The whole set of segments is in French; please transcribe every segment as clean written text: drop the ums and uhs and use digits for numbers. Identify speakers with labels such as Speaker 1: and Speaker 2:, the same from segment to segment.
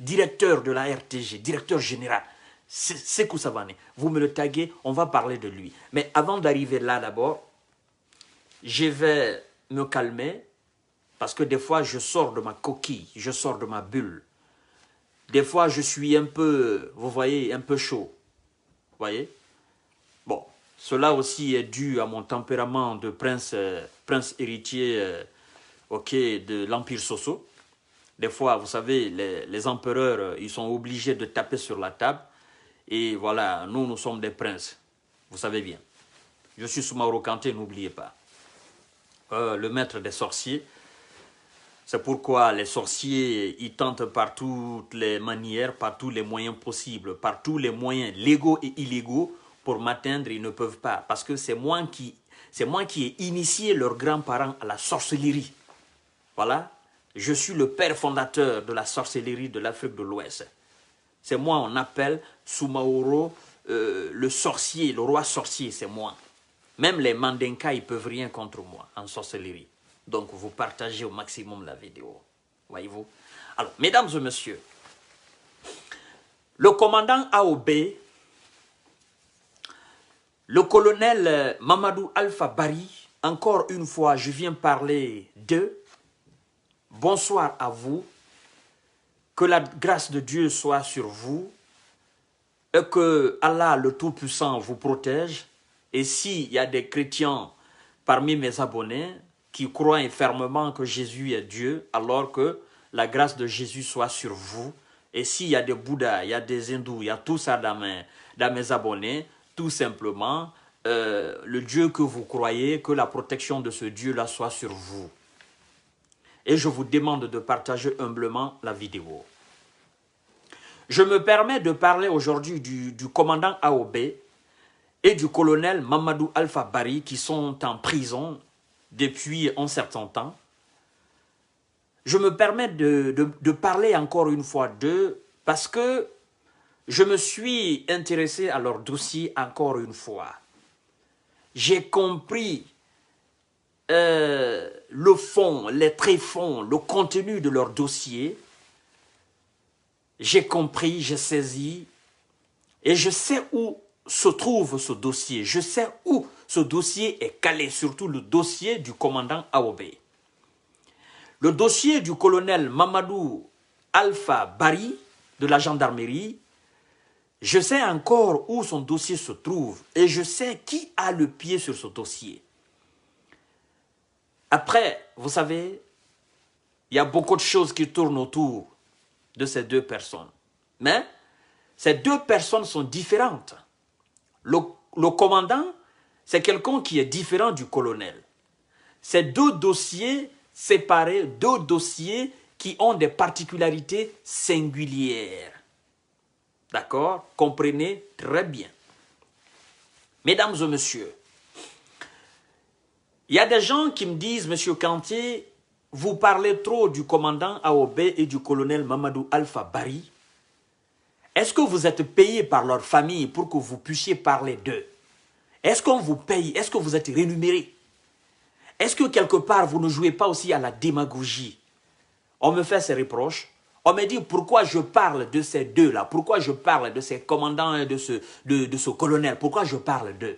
Speaker 1: directeur de la RTG, directeur général. Sekou Savané. Vous me le taguez, on va parler de lui. Mais avant d'arriver là d'abord, je vais me calmer parce que des fois je sors de ma coquille, je sors de ma bulle. Des fois je suis un peu, vous voyez, un peu chaud. Vous voyez? Bon, cela aussi est dû à mon tempérament de prince héritier de l'Empire Soso. Des fois, vous savez, les empereurs, ils sont obligés de taper sur la table. Et voilà, nous sommes des princes. Vous savez bien. Je suis Soumaoro Kanté, n'oubliez pas. Le maître des sorciers. C'est pourquoi les sorciers, ils tentent par toutes les manières, par tous les moyens possibles, par tous les moyens légaux et illégaux pour m'atteindre, ils ne peuvent pas. Parce que c'est moi qui ai initié leurs grands-parents à la sorcellerie. Voilà. Je suis le père fondateur de la sorcellerie de l'Afrique de l'Ouest. C'est moi, on appelle Soumaoro le sorcier, le roi sorcier, c'est moi. Même les Mandinka, ils ne peuvent rien contre moi en sorcellerie. Donc, vous partagez au maximum la vidéo. Voyez-vous? Alors, mesdames et messieurs, le commandant AOB, le colonel Mamadou Alpha Bari, encore une fois, je viens parler d'eux. Bonsoir à vous. Que la grâce de Dieu soit sur vous et que Allah le Tout-Puissant vous protège. Et s'il y a des chrétiens parmi mes abonnés qui croient fermement que Jésus est Dieu, alors que la grâce de Jésus soit sur vous. Et s'il y a des Bouddhas, il y a des hindous, il y a tout ça dans mes abonnés, tout simplement, le Dieu que vous croyez, que la protection de ce Dieu-là soit sur vous. Et je vous demande de partager humblement la vidéo. Je me permets de parler aujourd'hui du commandant AOB et du colonel Mamadou Alpha Bari qui sont en prison depuis un certain temps. Je me permets de parler encore une fois d'eux parce que je me suis intéressé à leur dossier encore une fois. J'ai compris le fond, les tréfonds, le contenu de leur dossier. J'ai compris, j'ai saisi et je sais où se trouve ce dossier. Je sais où ce dossier est calé, surtout le dossier du commandant AOB. Le dossier du colonel Mamadou Alpha Bari de la gendarmerie, je sais encore où son dossier se trouve et je sais qui a le pied sur ce dossier. Après, vous savez, il y a beaucoup de choses qui tournent autour de ces deux personnes. Mais ces deux personnes sont différentes. Le commandant, c'est quelqu'un qui est différent du colonel. C'est deux dossiers séparés, deux dossiers qui ont des particularités singulières. D'accord? Comprenez très bien. Mesdames et messieurs, il y a des gens qui me disent, Monsieur Kanté, vous parlez trop du commandant AOB et du colonel Mamadou Alpha Bari. Est-ce que vous êtes payé par leur famille pour que vous puissiez parler d'eux? Est-ce qu'on vous paye? Est-ce que vous êtes rémunéré? Est-ce que quelque part vous ne jouez pas aussi à la démagogie? On me fait ces reproches. On me dit pourquoi je parle de ces deux-là, pourquoi je parle de ces commandants et de ce colonel, pourquoi je parle d'eux?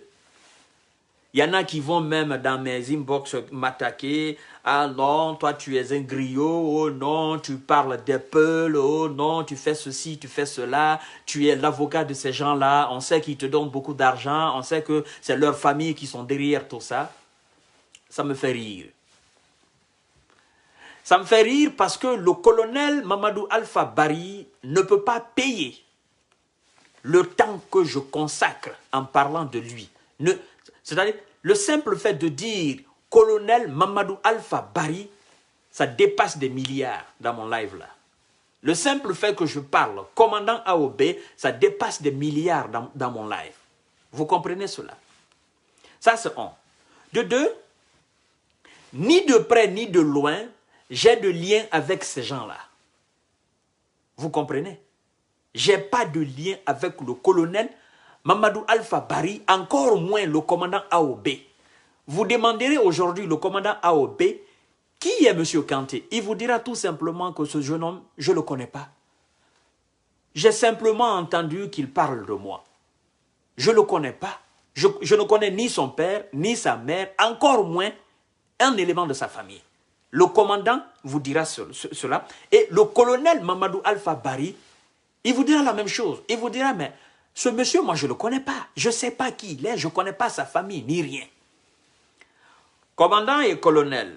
Speaker 1: Il y en a qui vont même dans mes inbox m'attaquer. Ah non, toi tu es un griot. Oh non, tu parles des peuls. Oh non, tu fais ceci, tu fais cela. Tu es l'avocat de ces gens-là. On sait qu'ils te donnent beaucoup d'argent. On sait que c'est leurs familles qui sont derrière tout ça. Ça me fait rire. Ça me fait rire parce que le colonel Mamadou Alpha Bari ne peut pas payer le temps que je consacre en parlant de lui. C'est-à-dire, le simple fait de dire colonel Mamadou Alpha Bari, ça dépasse des milliards dans mon live là. Le simple fait que je parle commandant AOB, ça dépasse des milliards dans mon live. Vous comprenez cela? Ça c'est un. De deux, ni de près ni de loin, j'ai de lien avec ces gens-là. Vous comprenez? J'ai pas de lien avec le colonel Mamadou Alpha Bari, encore moins le commandant AOB. Vous demanderez aujourd'hui le commandant AOB, qui est M. Kanté? Il vous dira tout simplement que ce jeune homme, je ne le connais pas. J'ai simplement entendu qu'il parle de moi. Je ne le connais pas. Je ne connais ni son père, ni sa mère, encore moins un élément de sa famille. Le commandant vous dira cela. Et le colonel Mamadou Alpha Bari, il vous dira la même chose. Il vous dira, mais ce monsieur, moi, je ne le connais pas. Je ne sais pas qui il est. Je ne connais pas sa famille, ni rien. Commandant et colonel,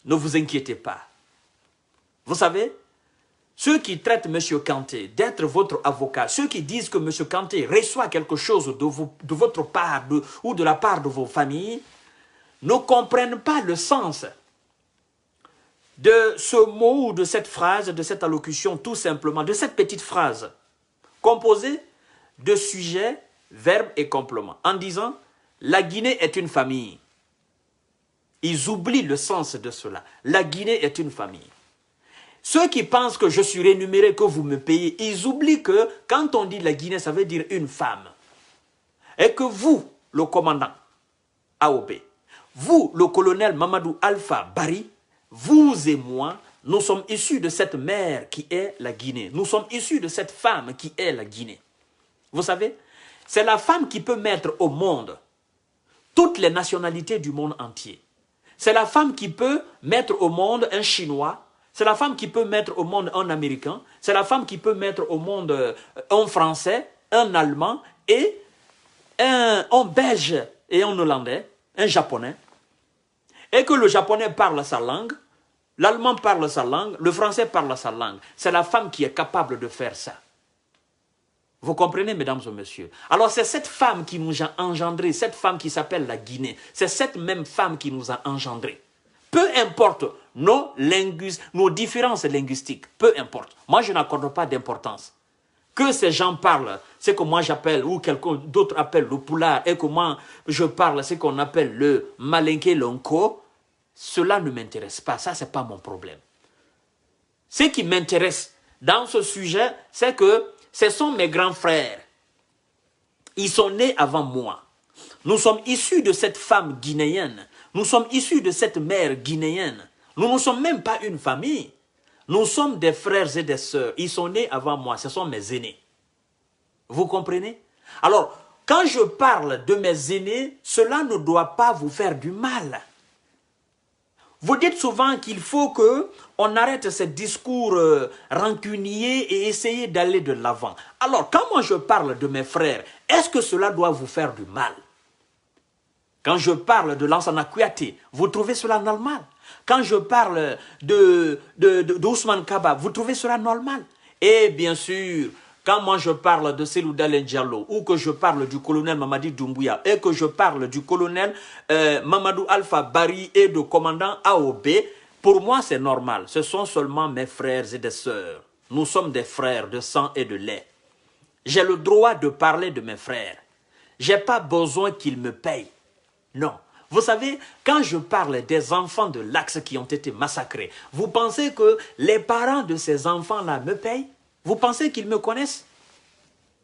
Speaker 1: ne vous inquiétez pas. Vous savez, ceux qui traitent M. Kanté d'être votre avocat, ceux qui disent que M. Kanté reçoit quelque chose de votre part ou de la part de vos familles, ne comprennent pas le sens de ce mot ou de cette phrase, de cette allocution, tout simplement, de cette petite phrase composée de sujets, verbes et compléments, en disant « La Guinée est une famille ». Ils oublient le sens de cela. La Guinée est une famille. Ceux qui pensent que je suis rémunéré, que vous me payez, ils oublient que quand on dit la Guinée, ça veut dire une femme. Et que vous, le commandant AOB, vous, le colonel Mamadou Alpha Bari, vous et moi, nous sommes issus de cette mère qui est la Guinée. Nous sommes issus de cette femme qui est la Guinée. Vous savez, c'est la femme qui peut mettre au monde toutes les nationalités du monde entier. C'est la femme qui peut mettre au monde un Chinois. C'est la femme qui peut mettre au monde un Américain. C'est la femme qui peut mettre au monde un Français, un Allemand et un Belge et un Hollandais, un Japonais. Et que le Japonais parle sa langue, l'Allemand parle sa langue, le Français parle sa langue. C'est la femme qui est capable de faire ça. Vous comprenez, mesdames et messieurs? Alors c'est cette femme qui nous a engendrés, cette femme qui s'appelle la Guinée. C'est cette même femme qui nous a engendrés. Peu importe nos différences linguistiques, peu importe. Moi, je n'accorde pas d'importance. Que ces gens parlent, c'est que moi j'appelle, ou quelqu'un d'autre appelle le poulard, et que moi je parle, c'est qu'on appelle le malinké lonko, cela ne m'intéresse pas, ça c'est pas mon problème. Ce qui m'intéresse dans ce sujet, c'est que ce sont mes grands frères. Ils sont nés avant moi. Nous sommes issus de cette femme guinéenne. Nous sommes issus de cette mère guinéenne. Nous ne sommes même pas une famille. Nous sommes des frères et des sœurs. Ils sont nés avant moi. Ce sont mes aînés. Vous comprenez? Alors, quand je parle de mes aînés, cela ne doit pas vous faire du mal. Vous dites souvent qu'il faut qu'on arrête ce discours rancunier et essayer d'aller de l'avant. Alors, quand moi je parle de mes frères, est-ce que cela doit vous faire du mal? Quand je parle de Lansana Kouyaté, vous trouvez cela normal? Quand je parle d'Ousmane Kaba, vous trouvez cela normal? Et bien sûr, quand moi je parle de Selou Dalen Diallo, ou que je parle du colonel Mamadi Doumbouya, et que je parle du colonel Mamadou Alpha Bari et du commandant AOB, pour moi c'est normal. Ce sont seulement mes frères et des sœurs. Nous sommes des frères de sang et de lait. J'ai le droit de parler de mes frères. Je n'ai pas besoin qu'ils me payent. Non. Vous savez, quand je parle des enfants de l'Axe qui ont été massacrés, vous pensez que les parents de ces enfants-là me payent? Vous pensez qu'ils me connaissent?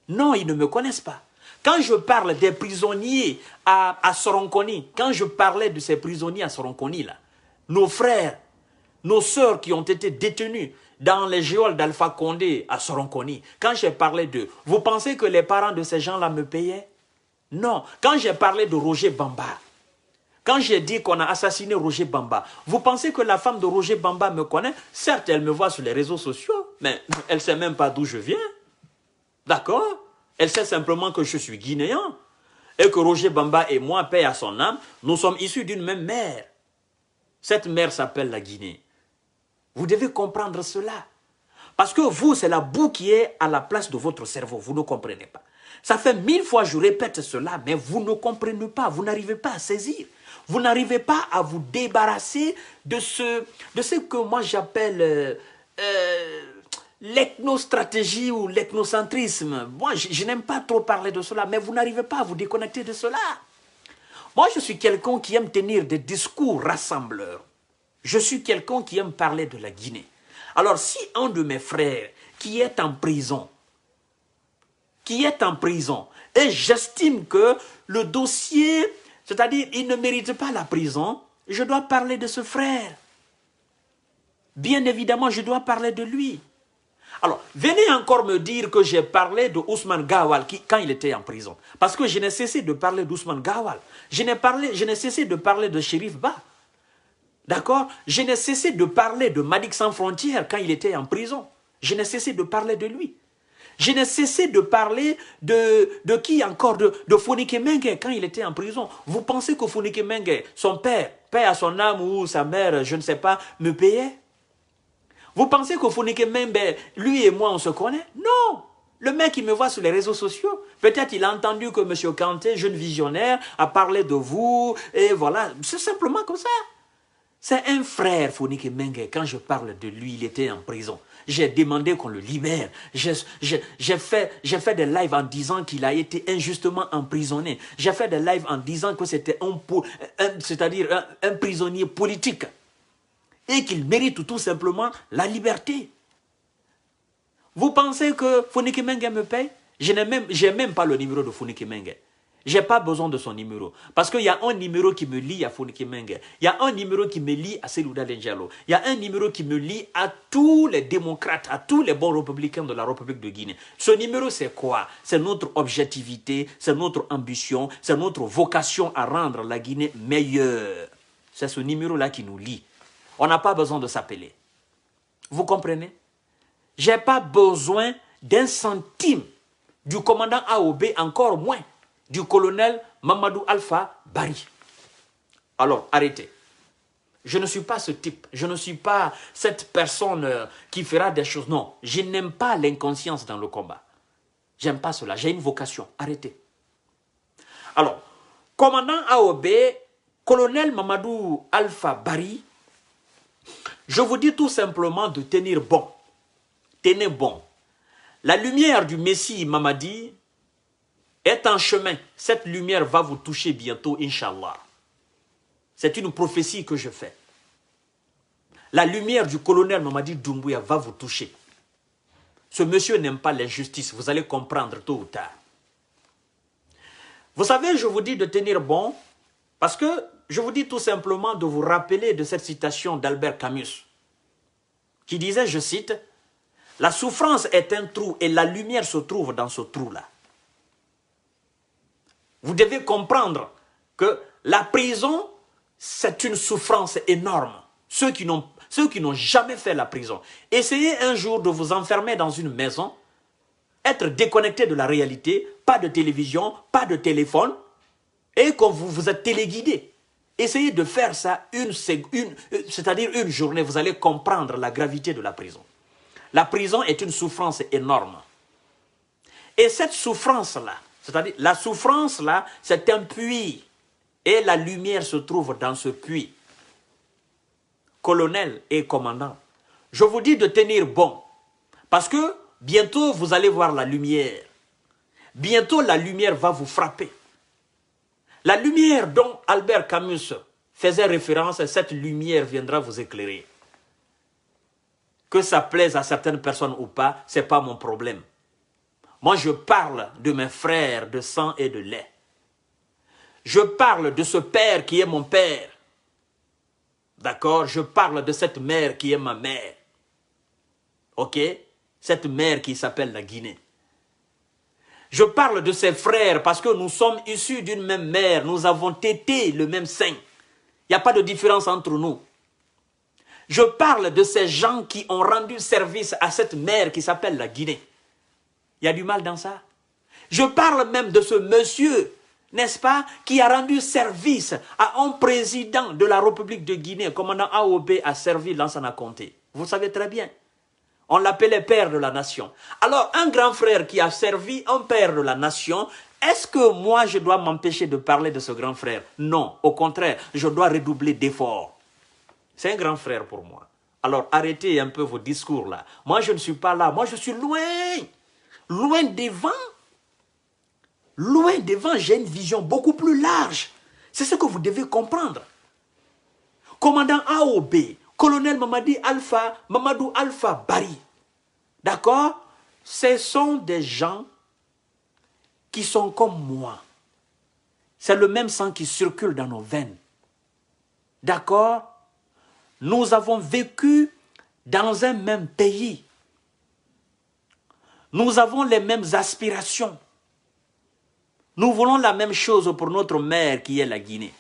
Speaker 1: Non, ils ne me connaissent pas. Quand je parle des prisonniers à Soronkoni, quand je parlais de ces prisonniers à Soronkoni, là, nos frères, nos sœurs qui ont été détenus dans les geôles d'Alpha Condé à Soronkoni, quand j'ai parlé d'eux, vous pensez que les parents de ces gens-là me payaient? Non. Quand j'ai parlé de Roger Bamba, quand j'ai dit qu'on a assassiné Roger Bamba, vous pensez que la femme de Roger Bamba me connaît? Certes, elle me voit sur les réseaux sociaux, mais elle ne sait même pas d'où je viens. D'accord? Elle sait simplement que je suis guinéen et que Roger Bamba et moi, paix à son âme, nous sommes issus d'une même mère. Cette mère s'appelle la Guinée. Vous devez comprendre cela. Parce que vous, c'est la boue qui est à la place de votre cerveau. Vous ne comprenez pas. Ça fait 1000 fois que je répète cela, mais vous ne comprenez pas. Vous n'arrivez pas à saisir. Vous n'arrivez pas à vous débarrasser de ce que moi j'appelle l'ethnostratégie ou l'ethnocentrisme. Moi, je n'aime pas trop parler de cela, mais vous n'arrivez pas à vous déconnecter de cela. Moi, je suis quelqu'un qui aime tenir des discours rassembleurs. Je suis quelqu'un qui aime parler de la Guinée. Alors, si un de mes frères qui est en prison, et j'estime que le dossier, c'est-à-dire il ne mérite pas la prison, je dois parler de ce frère. Bien évidemment, je dois parler de lui. Alors, venez encore me dire que j'ai parlé de Ousmane Gawal quand il était en prison. Parce que je n'ai cessé de parler d'Ousmane Gawal. Je n'ai cessé de parler de Chérif Ba. D'accord? Je n'ai cessé de parler de Madik Sans Frontières quand il était en prison. Je n'ai cessé de parler de lui. Je n'ai cessé de parler de qui encore? De Fonike Mengue quand il était en prison. Vous pensez que Fonike Mengue, son père à son âme ou sa mère, je ne sais pas, me payait? Vous pensez que Fonike Mengue, lui et moi, on se connaît? Non! Le mec, il me voit sur les réseaux sociaux. Peut-être il a entendu que M. Kanté, jeune visionnaire, a parlé de vous, et voilà. C'est simplement comme ça. C'est un frère, Fonike Mengue. Quand je parle de lui, il était en prison. J'ai demandé qu'on le libère. J'ai fait des lives en disant qu'il a été injustement emprisonné. J'ai fait des lives en disant que c'était un prisonnier politique. Et qu'il mérite tout simplement la liberté. Vous pensez que Fonike Mengue me paye? Je n'ai même pas le numéro de Fonike Mengue. Je n'ai pas besoin de son numéro. Parce qu'il y a un numéro qui me lie à Fonike Mengue. Il y a un numéro qui me lie à Selouda Diallo. Il y a un numéro qui me lie à tous les démocrates, à tous les bons républicains de la République de Guinée. Ce numéro, c'est quoi? C'est notre objectivité, c'est notre ambition, c'est notre vocation à rendre la Guinée meilleure. C'est ce numéro-là qui nous lie. On n'a pas besoin de s'appeler. Vous comprenez? Je n'ai pas besoin d'un centime du commandant AOB, encore moins du colonel Mamadou Alpha Bari. Alors, arrêtez. Je ne suis pas ce type. Je ne suis pas cette personne qui fera des choses. Non, je n'aime pas l'inconscience dans le combat. J'aime pas cela. J'ai une vocation. Arrêtez. Alors, commandant AOB, colonel Mamadou Alpha Bari, je vous dis tout simplement de tenir bon. Tenez bon. La lumière du Messie Mamadi est en chemin. Cette lumière va vous toucher bientôt, Inch'Allah. C'est une prophétie que je fais. La lumière du colonel Mamadi Doumbouya va vous toucher. Ce monsieur n'aime pas l'injustice. Vous allez comprendre tôt ou tard. Vous savez, je vous dis de tenir bon parce que je vous dis tout simplement de vous rappeler de cette citation d'Albert Camus qui disait, je cite, « La souffrance est un trou et la lumière se trouve dans ce trou-là. » Vous devez comprendre que la prison, c'est une souffrance énorme. Ceux qui n'ont jamais fait la prison, essayez un jour de vous enfermer dans une maison, être déconnecté de la réalité, pas de télévision, pas de téléphone, et que vous êtes téléguidé. Essayez de faire ça c'est-à-dire une journée, vous allez comprendre la gravité de la prison. La prison est une souffrance énorme. Et cette souffrance-là, c'est-à-dire la souffrance-là, c'est un puits. Et la lumière se trouve dans ce puits. Colonel et commandant, je vous dis de tenir bon. Parce que bientôt, vous allez voir la lumière. Bientôt, la lumière va vous frapper. La lumière dont Albert Camus faisait référence, cette lumière viendra vous éclairer. Que ça plaise à certaines personnes ou pas, ce n'est pas mon problème. Moi, je parle de mes frères de sang et de lait. Je parle de ce père qui est mon père. D'accord? Je parle de cette mère qui est ma mère. Ok? Cette mère qui s'appelle la Guinée. Je parle de ses frères parce que nous sommes issus d'une même mère. Nous avons tété le même sein. Il n'y a pas de différence entre nous. Je parle de ces gens qui ont rendu service à cette mère qui s'appelle la Guinée. Il y a du mal dans ça. Je parle même de ce monsieur, n'est-ce pas, qui a rendu service à un président de la République de Guinée, commandant AOB a servi Lansana Conté. Vous savez très bien. On l'appelait père de la nation. Alors, un grand frère qui a servi un père de la nation, est-ce que moi, je dois m'empêcher de parler de ce grand frère? Non, au contraire, je dois redoubler d'efforts. C'est un grand frère pour moi. Alors, arrêtez un peu vos discours là. Moi, je ne suis pas là. Moi, je suis loin. Loin devant. Loin devant, j'ai une vision beaucoup plus large. C'est ce que vous devez comprendre. Commandant AOB, colonel Mamadou Alpha Bari. D'accord? Ce sont des gens qui sont comme moi. C'est le même sang qui circule dans nos veines. D'accord? Nous avons vécu dans un même pays. Nous avons les mêmes aspirations. Nous voulons la même chose pour notre mère qui est la Guinée.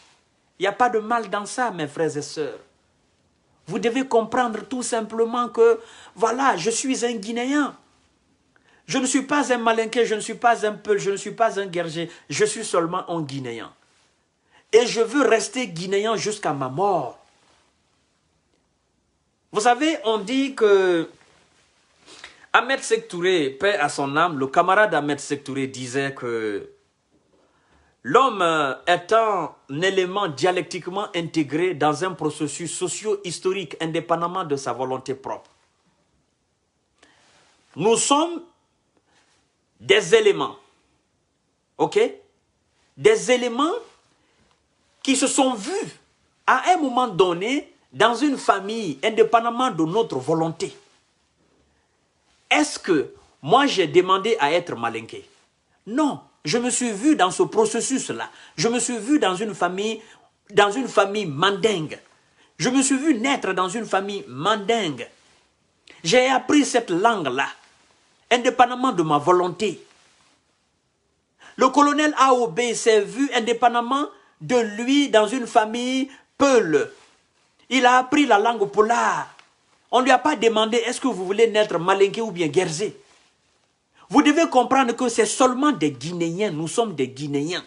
Speaker 1: Il n'y a pas de mal dans ça, mes frères et sœurs. Vous devez comprendre tout simplement que, voilà, je suis un Guinéen. Je ne suis pas un Malinké, je ne suis pas un Peul, je ne suis pas un Guerger. Je suis seulement un Guinéen. Et je veux rester Guinéen jusqu'à ma mort. Vous savez, on dit que Ahmed Sékou Touré, paix à son âme, le camarade Ahmed Sékou Touré disait que l'homme est un élément dialectiquement intégré dans un processus socio-historique indépendamment de sa volonté propre. Nous sommes des éléments, ok? Des éléments qui se sont vus à un moment donné dans une famille indépendamment de notre volonté. Est-ce que moi j'ai demandé à être malinké? Non, je me suis vu dans ce processus-là. Je me suis vu dans une famille mandingue. Je me suis vu naître dans une famille mandingue. J'ai appris cette langue-là, indépendamment de ma volonté. Le colonel AOB s'est vu indépendamment de lui dans une famille Peul. Il a appris la langue polar. On ne lui a pas demandé est-ce que vous voulez naître malinké ou bien guerzé. Vous devez comprendre que c'est seulement des Guinéens, nous sommes des Guinéens.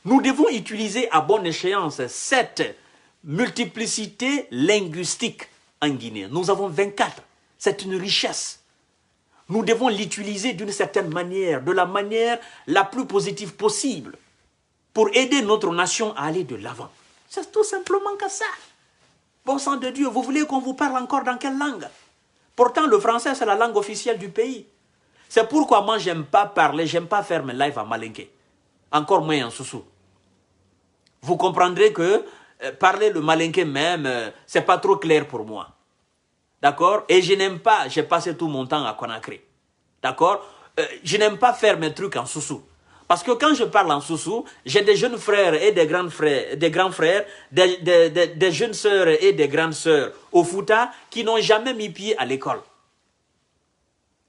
Speaker 1: Nous devons utiliser à bonne échéance cette multiplicité linguistique en Guinée. Nous avons 24, c'est une richesse. Nous devons l'utiliser d'une certaine manière, de la manière la plus positive possible, pour aider notre nation à aller de l'avant. C'est tout simplement que ça. Bon sang de Dieu, vous voulez qu'on vous parle encore dans quelle langue? Pourtant, le français, c'est la langue officielle du pays. C'est pourquoi moi, j'aime pas parler, j'aime pas faire mes lives en malinké. Encore moins en soussou. Vous comprendrez que parler le malinké même, c'est pas trop clair pour moi. D'accord? Et je n'aime pas, j'ai passé tout mon temps à Conakry. D'accord? Je n'aime pas faire mes trucs en soussou. Parce que quand je parle en soussou, j'ai des jeunes frères et des grands frères, des jeunes sœurs et des grandes sœurs au Fouta qui n'ont jamais mis pied à l'école.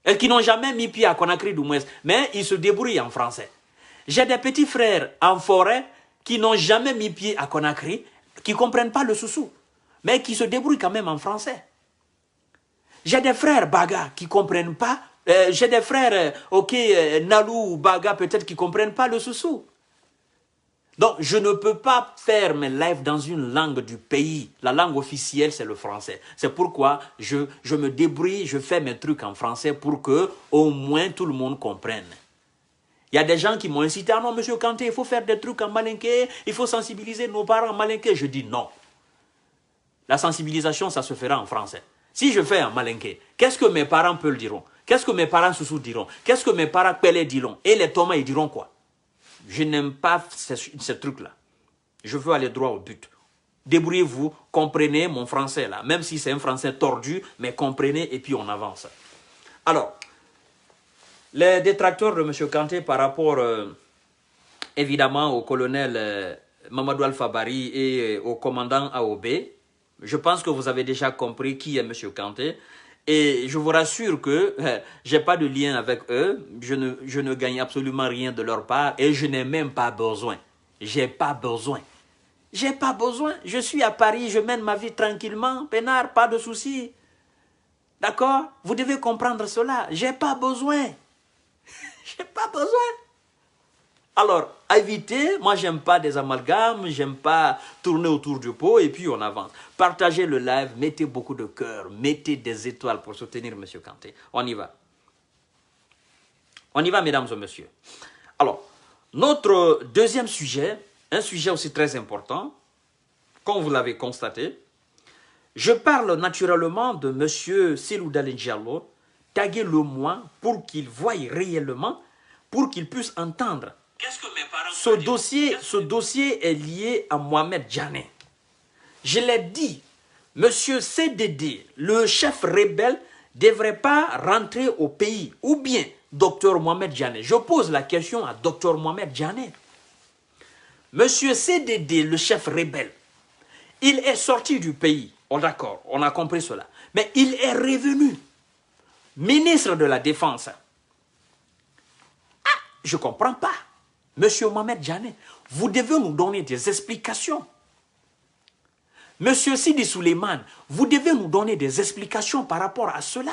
Speaker 1: Et qui n'ont jamais mis pied à Conakry du moins, mais ils se débrouillent en français. J'ai des petits frères en forêt qui n'ont jamais mis pied à Conakry, qui ne comprennent pas le soussou, mais qui se débrouillent quand même en français. J'ai des frères Baga qui ne comprennent pas. J'ai des frères, Nalou ou Baga peut-être qui ne comprennent pas le soussou. Donc, je ne peux pas faire mes lives dans une langue du pays. La langue officielle, c'est le français. C'est pourquoi je me débrouille, je fais mes trucs en français pour que au moins tout le monde comprenne. Il y a des gens qui m'ont incité, ah non, monsieur Kanté, il faut faire des trucs en malinké, il faut sensibiliser nos parents en malinké. Je dis non. La sensibilisation, ça se fera en français. Si je fais en malinké, qu'est-ce que mes parents Peul diront? Qu'est-ce que mes parents Soussou diront? Qu'est-ce que mes parents Pelé diront? Et les Thomas, ils diront quoi? Je n'aime pas ce truc-là. Je veux aller droit au but. Débrouillez-vous, comprenez mon français là. Même si c'est un français tordu, mais comprenez et puis on avance. Alors, les détracteurs de M. Kanté par rapport évidemment au colonel Mamadou Alpha Bari et au commandant AOB, je pense que vous avez déjà compris qui est M. Kanté. Et je vous rassure que je n'ai pas de lien avec eux, je ne gagne absolument rien de leur part et je n'ai même pas besoin. J'ai pas besoin. J'ai pas besoin. Je suis à Paris, je mène ma vie tranquillement, peinard, pas de soucis. D'accord? Vous devez comprendre cela. J'ai pas besoin. J'ai pas besoin. Alors, évitez, moi j'aime pas des amalgames, j'aime pas tourner autour du pot et puis on avance. Partagez le live, mettez beaucoup de cœur, mettez des étoiles pour soutenir M. Kanté. On y va. On y va, mesdames et messieurs. Alors, notre deuxième sujet, un sujet aussi très important, comme vous l'avez constaté, je parle naturellement de M. Cellou Dalein Diallo, taguez-le-moi pour qu'il voie réellement, pour qu'il puisse entendre. Ce dossier est lié à Mohamed Djané. Je l'ai dit, M. CDD, le chef rebelle, ne devrait pas rentrer au pays. Ou bien Dr Mohamed Djané. Je pose la question à Dr Mohamed Djané. M. CDD, le chef rebelle, il est sorti du pays. Oh, d'accord, on a compris cela. Mais il est revenu. ministre de la Défense. Ah, je ne comprends pas. Monsieur Mohamed Djane, vous devez nous donner des explications. Monsieur Sidi Souleymane, vous devez nous donner des explications par rapport à cela.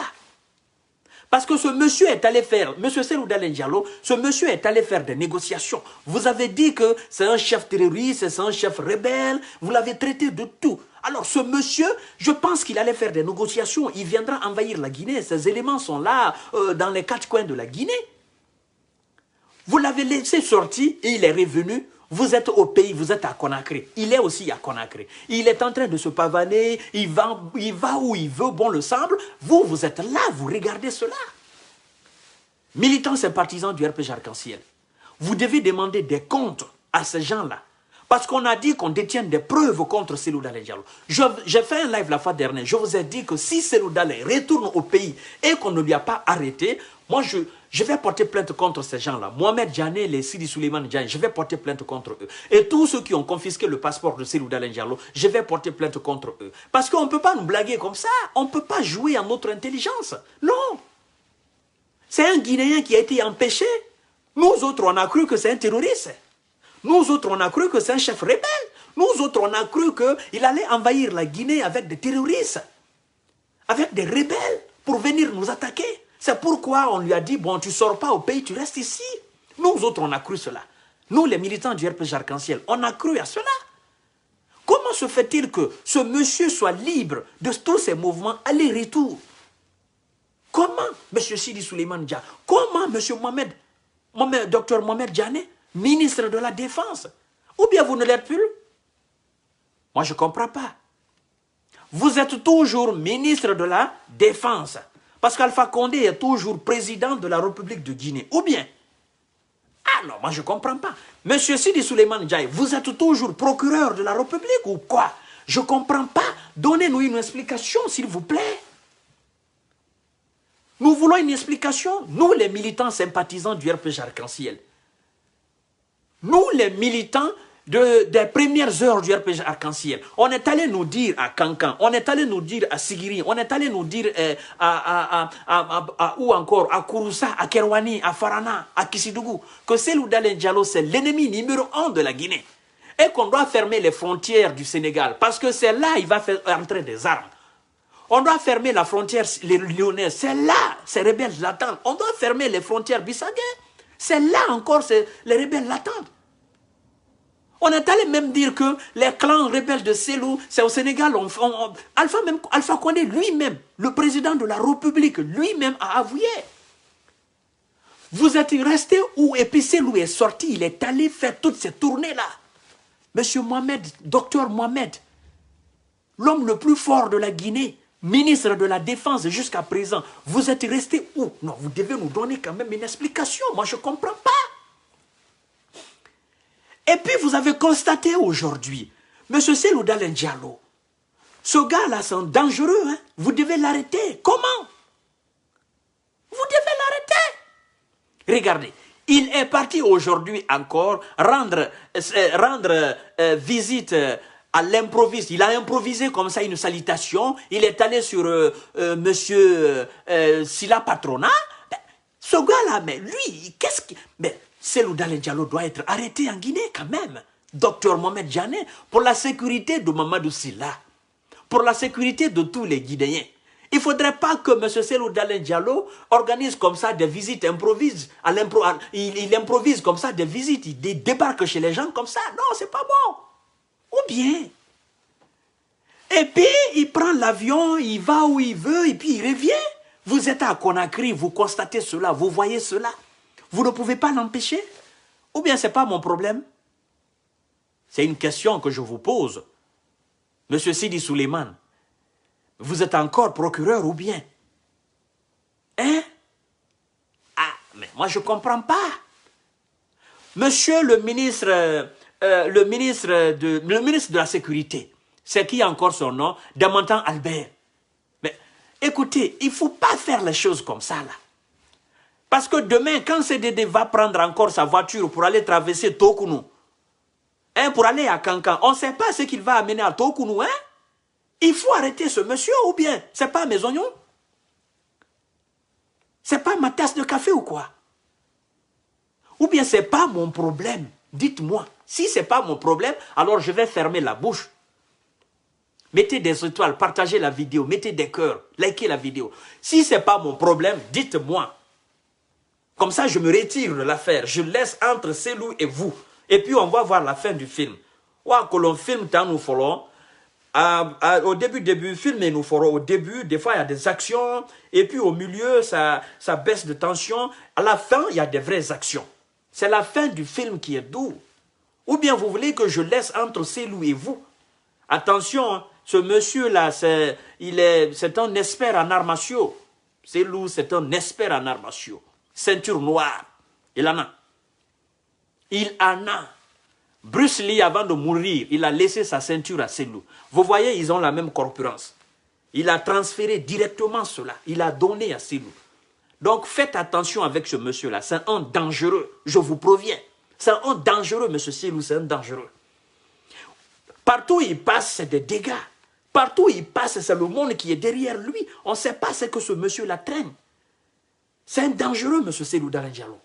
Speaker 1: Parce que ce monsieur est allé faire, monsieur Cellou Dalein Diallo, ce monsieur est allé faire des négociations. Vous avez dit que c'est un chef terroriste, c'est un chef rebelle, vous l'avez traité de tout. Alors ce monsieur, je pense qu'il allait faire des négociations, il viendra envahir la Guinée, ces éléments sont là, dans les 4 coins de la Guinée. Vous l'avez laissé sortir et il est revenu. Vous êtes au pays, vous êtes à Conakry. Il est aussi à Conakry. Il est en train de se pavaner, il va où il veut, bon le semble. Vous, vous êtes là, vous regardez cela. Militants et partisans du RPG Arc-en-Ciel, vous devez demander des comptes à ces gens-là. Parce qu'on a dit qu'on détient des preuves contre Cellou Dalein Diallo. J'ai fait un live la fois dernière, je vous ai dit que si Cellou Dalein retourne au pays et qu'on ne lui a pas arrêté, moi je vais porter plainte contre ces gens-là. Mohamed Djane, les Sidi Souleymane Djane, je vais porter plainte contre eux. Et tous ceux qui ont confisqué le passeport de Cellou Dalein Diallo, je vais porter plainte contre eux. Parce qu'on ne peut pas nous blaguer comme ça. On ne peut pas jouer à notre intelligence. Non. C'est un Guinéen qui a été empêché. Nous autres, on a cru que c'est un terroriste. Nous autres, on a cru que c'est un chef rebelle. Nous autres, on a cru qu'il allait envahir la Guinée avec des terroristes, avec des rebelles, pour venir nous attaquer. C'est pourquoi on lui a dit, bon, tu ne sors pas au pays, tu restes ici. Nous autres, on a cru cela. Nous, les militants du RPG Arc-en-Ciel, on a cru à cela. Comment se fait-il que ce monsieur soit libre de tous ces mouvements aller-retour? Comment, M. Sidi Souleymane Dia, comment M. Dr Mohamed Djane, ministre de la Défense? Ou bien vous ne l'êtes plus? Moi, je ne comprends pas. Vous êtes toujours ministre de la Défense. Parce qu'Alpha Condé est toujours président de la République de Guinée. Ou bien? Ah non, moi je ne comprends pas. Monsieur Sidi Souleymane Ndiaye, vous êtes toujours procureur de la République ou quoi? Je ne comprends pas. Donnez-nous une explication, s'il vous plaît. Nous voulons une explication. Nous, les militants sympathisants du RPG Arc-en-Ciel. Nous, les militants des premières heures du RPG Arc-en-Ciel. On est allé nous dire à Kankan, on est allé nous dire à Sigiri, on est allé nous dire où encore, à Kouroussa, à Kerwani, à Farana, à Kissidougou, que Cellou Dalein Diallo, c'est l'ennemi numéro 1 de la Guinée. Et qu'on doit fermer les frontières du Sénégal, parce que c'est là qu'il va faire entrer des armes. On doit fermer la frontière lyonnaise, c'est là, ces rebelles l'attendent. On doit fermer les frontières bissagais, c'est là encore, les rebelles l'attendent. On est allé même dire que les clans rebelles de Cellou, c'est au Sénégal. Alpha Condé lui-même, le président de la République, lui-même a avoué. Vous êtes resté où? Et puis Cellou est sorti, il est allé faire toutes ces tournées-là. Monsieur Mohamed, docteur Mohamed, l'homme le plus fort de la Guinée, ministre de la Défense jusqu'à présent, vous êtes resté où? Non, vous devez nous donner quand même une explication. Moi, je ne comprends pas. Et puis, vous avez constaté aujourd'hui, M. Cellou Dalein Diallo, ce gars-là, c'est dangereux, hein? Vous devez l'arrêter. Comment? Vous devez l'arrêter. Regardez, il est parti aujourd'hui encore rendre visite à l'improviste. Il a improvisé comme ça une salutation. Il est allé sur M. Sila Patrona. Ce gars-là, mais lui, qu'est-ce qui... Mais Cellou Dalein Diallo doit être arrêté en Guinée quand même. Docteur Mohamed Djane, pour la sécurité de Mamadou Silla, pour la sécurité de tous les Guinéens. Il ne faudrait pas que M. Cellou Dalein Diallo organise comme ça des visites improvises. Il improvise comme ça des visites, il débarque chez les gens comme ça. Non, c'est pas bon. Ou bien. Et puis, il prend l'avion, il va où il veut, et puis il revient. Vous êtes à Conakry, vous constatez cela, vous voyez cela. Vous ne pouvez pas l'empêcher? Ou bien ce n'est pas mon problème? C'est une question que je vous pose. Monsieur Sidi Souleymane, vous êtes encore procureur ou bien? Hein? Ah, mais moi je ne comprends pas. Monsieur le ministre de la Sécurité, c'est qui encore son nom? Damantan Albert. Mais écoutez, il ne faut pas faire les choses comme ça là. Parce que demain, quand CDD va prendre encore sa voiture pour aller traverser Tokounou, hein, pour aller à Kankan, on ne sait pas ce qu'il va amener à Tokounou. Hein? Il faut arrêter ce monsieur ou bien, ce n'est pas mes oignons? C'est pas ma tasse de café ou quoi? Ou bien c'est pas mon problème? Dites-moi. Si c'est pas mon problème, alors je vais fermer la bouche. Mettez des étoiles, partagez la vidéo, mettez des cœurs, likez la vidéo. Si c'est pas mon problème, dites-moi. Comme ça, je me retire de l'affaire. Je laisse entre Selou et vous. Et puis, on va voir la fin du film. Ouah, que l'on filme, tant nous ferons. Au début, filmer nous ferons. Au début, des fois, il y a des actions. Et puis, au milieu, ça baisse de tension. À la fin, il y a des vraies actions. C'est la fin du film qui est doux. Ou bien, vous voulez que je laisse entre Selou et vous. Attention, hein, ce monsieur-là, c'est un expert en arts martiaux. Selou, c'est un expert en arts martiaux. Ceinture noire. Il en a. Il en a. Bruce Lee, avant de mourir, il a laissé sa ceinture à Selou. Vous voyez, ils ont la même corpulence. Il a transféré directement cela. Il a donné à Selou. Donc, faites attention avec ce monsieur-là. C'est un dangereux. Je vous préviens. C'est un dangereux, monsieur Selou. C'est un dangereux. Partout où il passe, c'est des dégâts. Partout où il passe, c'est le monde qui est derrière lui. On ne sait pas ce que ce monsieur-là traîne. C'est un dangereux, monsieur Selou Dalein Diallo.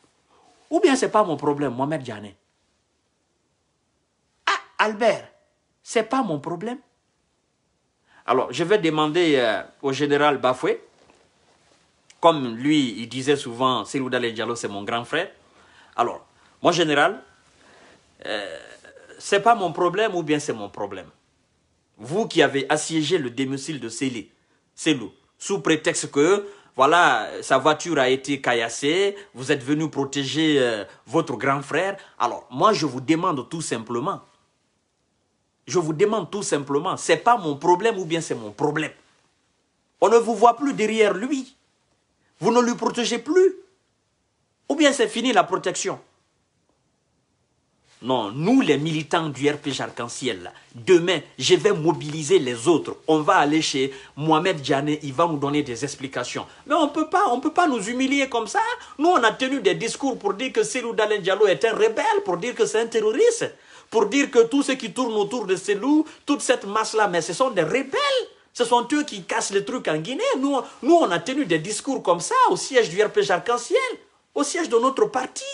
Speaker 1: Ou bien ce n'est pas mon problème, Mohamed Diané. Ah, Albert, ce n'est pas mon problème. Alors, je vais demander au général Bafoué, comme lui, il disait souvent, Selou Dalein Diallo, c'est mon grand frère. Alors, mon général, ce n'est pas mon problème ou bien c'est mon problème. Vous qui avez assiégé le domicile de Selou, sous prétexte que, voilà, sa voiture a été caillassée, vous êtes venu protéger votre grand frère. Alors, moi, je vous demande tout simplement, c'est pas mon problème ou bien c'est mon problème. On ne vous voit plus derrière lui. Vous ne lui protégez plus. Ou bien c'est fini la protection. Non, nous les militants du RPG Arc-en-Ciel, demain, je vais mobiliser les autres. On va aller chez Mohamed Diané, il va nous donner des explications. Mais on peut pas nous humilier comme ça. Nous, on a tenu des discours pour dire que Selou Dalein Diallo est un rebelle, pour dire que c'est un terroriste, pour dire que tous ceux qui tournent autour de Selou, toute cette masse-là, mais ce sont des rebelles. Ce sont eux qui cassent les trucs en Guinée. Nous, on a tenu des discours comme ça au siège du RPG Arc-en-Ciel, au siège de notre parti.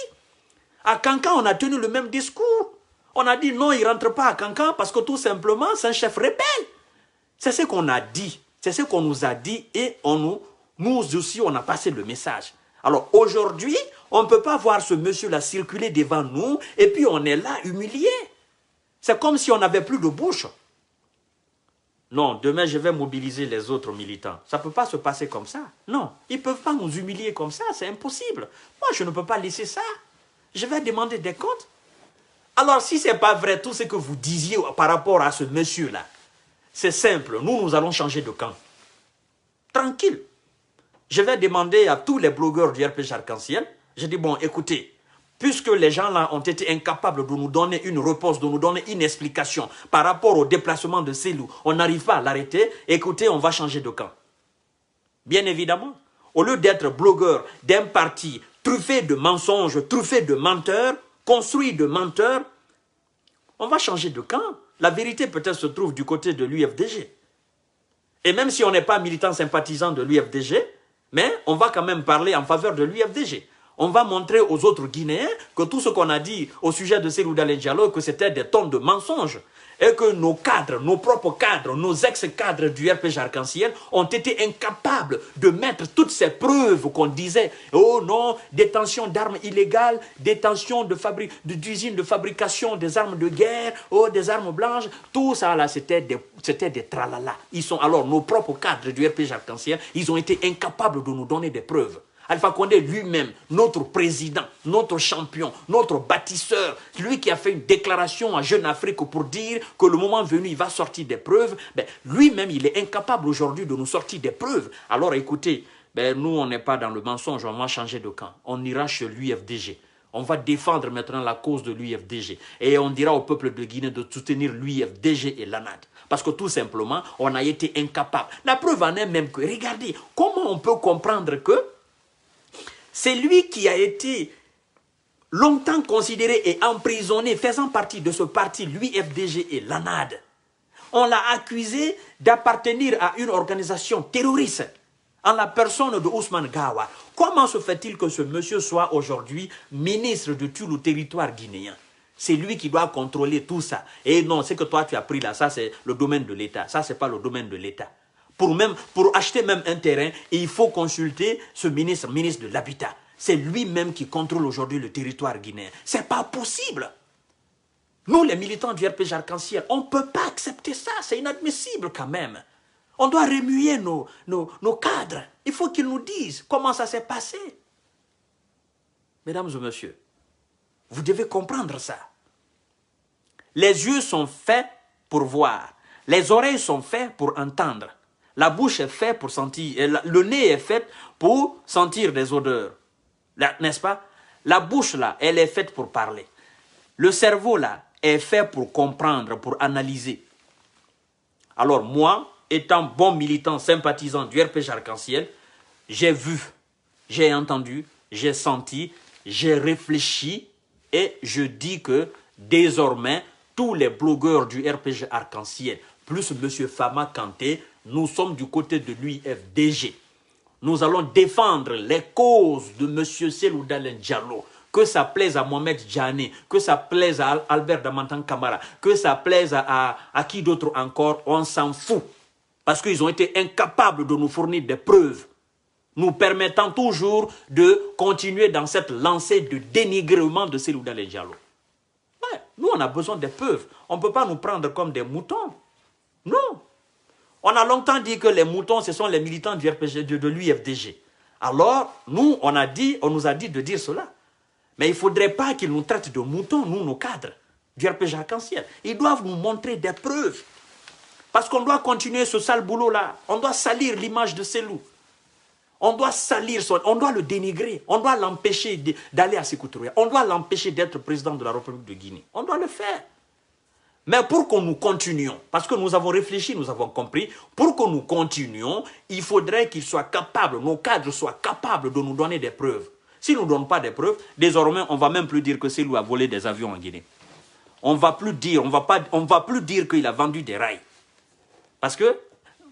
Speaker 1: À Kankan, on a tenu le même discours. On a dit non, il ne rentre pas à Kankan parce que tout simplement, c'est un chef rebelle. C'est ce qu'on a dit. C'est ce qu'on nous a dit et nous aussi, on a passé le message. Alors aujourd'hui, on ne peut pas voir ce monsieur-là circuler devant nous et puis on est là humilié. C'est comme si on n'avait plus de bouche. Non, demain, je vais mobiliser les autres militants. Ça ne peut pas se passer comme ça. Non, ils ne peuvent pas nous humilier comme ça. C'est impossible. Moi, je ne peux pas laisser ça. Je vais demander des comptes. Alors, si ce n'est pas vrai, tout ce que vous disiez par rapport à ce monsieur-là, c'est simple. Nous allons changer de camp. Tranquille. Je vais demander à tous les blogueurs du RPG Arc-en-Ciel. Je dis, bon, écoutez, puisque les gens-là ont été incapables de nous donner une réponse, de nous donner une explication par rapport au déplacement de Selou, on n'arrive pas à l'arrêter, écoutez, on va changer de camp. Bien évidemment, au lieu d'être blogueur d'un parti truffé de mensonges, truffé de menteurs, construit de menteurs, on va changer de camp. La vérité peut-être se trouve du côté de l'UFDG. Et même si on n'est pas militant sympathisant de l'UFDG, mais on va quand même parler en faveur de l'UFDG. On va montrer aux autres Guinéens que tout ce qu'on a dit au sujet de Selou Dalein Diallo, que c'était des tonnes de mensonges. Et que nos cadres, nos propres cadres, nos ex-cadres du RPG Arc-en-Ciel ont été incapables de mettre toutes ces preuves qu'on disait. Oh non, détention d'armes illégales, détention d'usines de fabrication des armes de guerre, oh des armes blanches. Tout ça là, c'était des tralala. Alors nos propres cadres du RPG Arc-en-Ciel, ils ont été incapables de nous donner des preuves. Alpha Condé lui-même, notre président, notre champion, notre bâtisseur, lui qui a fait une déclaration à Jeune Afrique pour dire que le moment venu, il va sortir des preuves, ben, lui-même, il est incapable aujourd'hui de nous sortir des preuves. Alors écoutez, ben, nous, on n'est pas dans le mensonge, on va changer de camp. On ira chez l'UFDG. On va défendre maintenant la cause de l'UFDG. Et on dira au peuple de Guinée de soutenir l'UFDG et l'ANAD. Parce que tout simplement, on a été incapable. La preuve en est même que, regardez, comment on peut comprendre que c'est lui qui a été longtemps considéré et emprisonné, faisant partie de ce parti, l'UFDG et l'ANAD. On l'a accusé d'appartenir à une organisation terroriste. en la personne de Ousmane Gawar. Comment se fait-il que ce monsieur soit aujourd'hui ministre de tout le territoire guinéen? C'est lui qui doit contrôler tout ça. Et non, ce que toi tu as pris là, ça c'est le domaine de l'État. Ça c'est pas le domaine de l'État. Pour acheter même un terrain, il faut consulter ce ministre de l'Habitat. C'est lui-même qui contrôle aujourd'hui le territoire guinéen. C'est pas possible. Nous, les militants du RPG Arc-en-Ciel, on ne peut pas accepter ça. C'est inadmissible quand même. On doit remuer nos cadres. Il faut qu'ils nous disent comment ça s'est passé. Mesdames et messieurs, vous devez comprendre ça. Les yeux sont faits pour voir. Les oreilles sont faites pour entendre. La bouche est faite pour sentir. Le nez est fait pour sentir des odeurs. N'est-ce pas? La bouche, là, elle est faite pour parler. Le cerveau, là, est fait pour comprendre, pour analyser. Alors moi, étant bon militant, sympathisant du RPG Arc-en-Ciel, j'ai vu, j'ai entendu, j'ai senti, j'ai réfléchi et je dis que désormais, tous les blogueurs du RPG Arc-en-Ciel, plus M. Fama Kanté, nous sommes du côté de l'UFDG. Nous allons défendre les causes de M. Cellou Dalein Diallo. Que ça plaise à Mohamed Djane, que ça plaise à Albert Damantan Kamara, que ça plaise à qui d'autre encore, on s'en fout. Parce qu'ils ont été incapables de nous fournir des preuves, nous permettant toujours de continuer dans cette lancée de dénigrement de Cellou Dalein Diallo. Ouais, nous, on a besoin des preuves. On ne peut pas nous prendre comme des moutons. Non. On a longtemps dit que les moutons, ce sont les militants du RPG, de l'UFDG. Alors, nous, on nous a dit de dire cela. Mais il ne faudrait pas qu'ils nous traitent de moutons, nous, nos cadres du RPG Arc-en-Ciel. Ils doivent nous montrer des preuves. Parce qu'on doit continuer ce sale boulot-là. On doit salir l'image de Cellou. On doit salir, on doit le dénigrer. On doit l'empêcher d'aller à Sékou Touré. On doit l'empêcher d'être président de la République de Guinée. On doit le faire. Mais pour que nous continuions, parce que nous avons réfléchi, nous avons compris, pour que nous continuions, il faudrait qu'ils soient capables, nos cadres soient capables de nous donner des preuves. S'ils ne nous donnent pas des preuves, désormais, on ne va même plus dire que Cellou a volé des avions en Guinée. On ne va plus dire, qu'il a vendu des rails. Parce que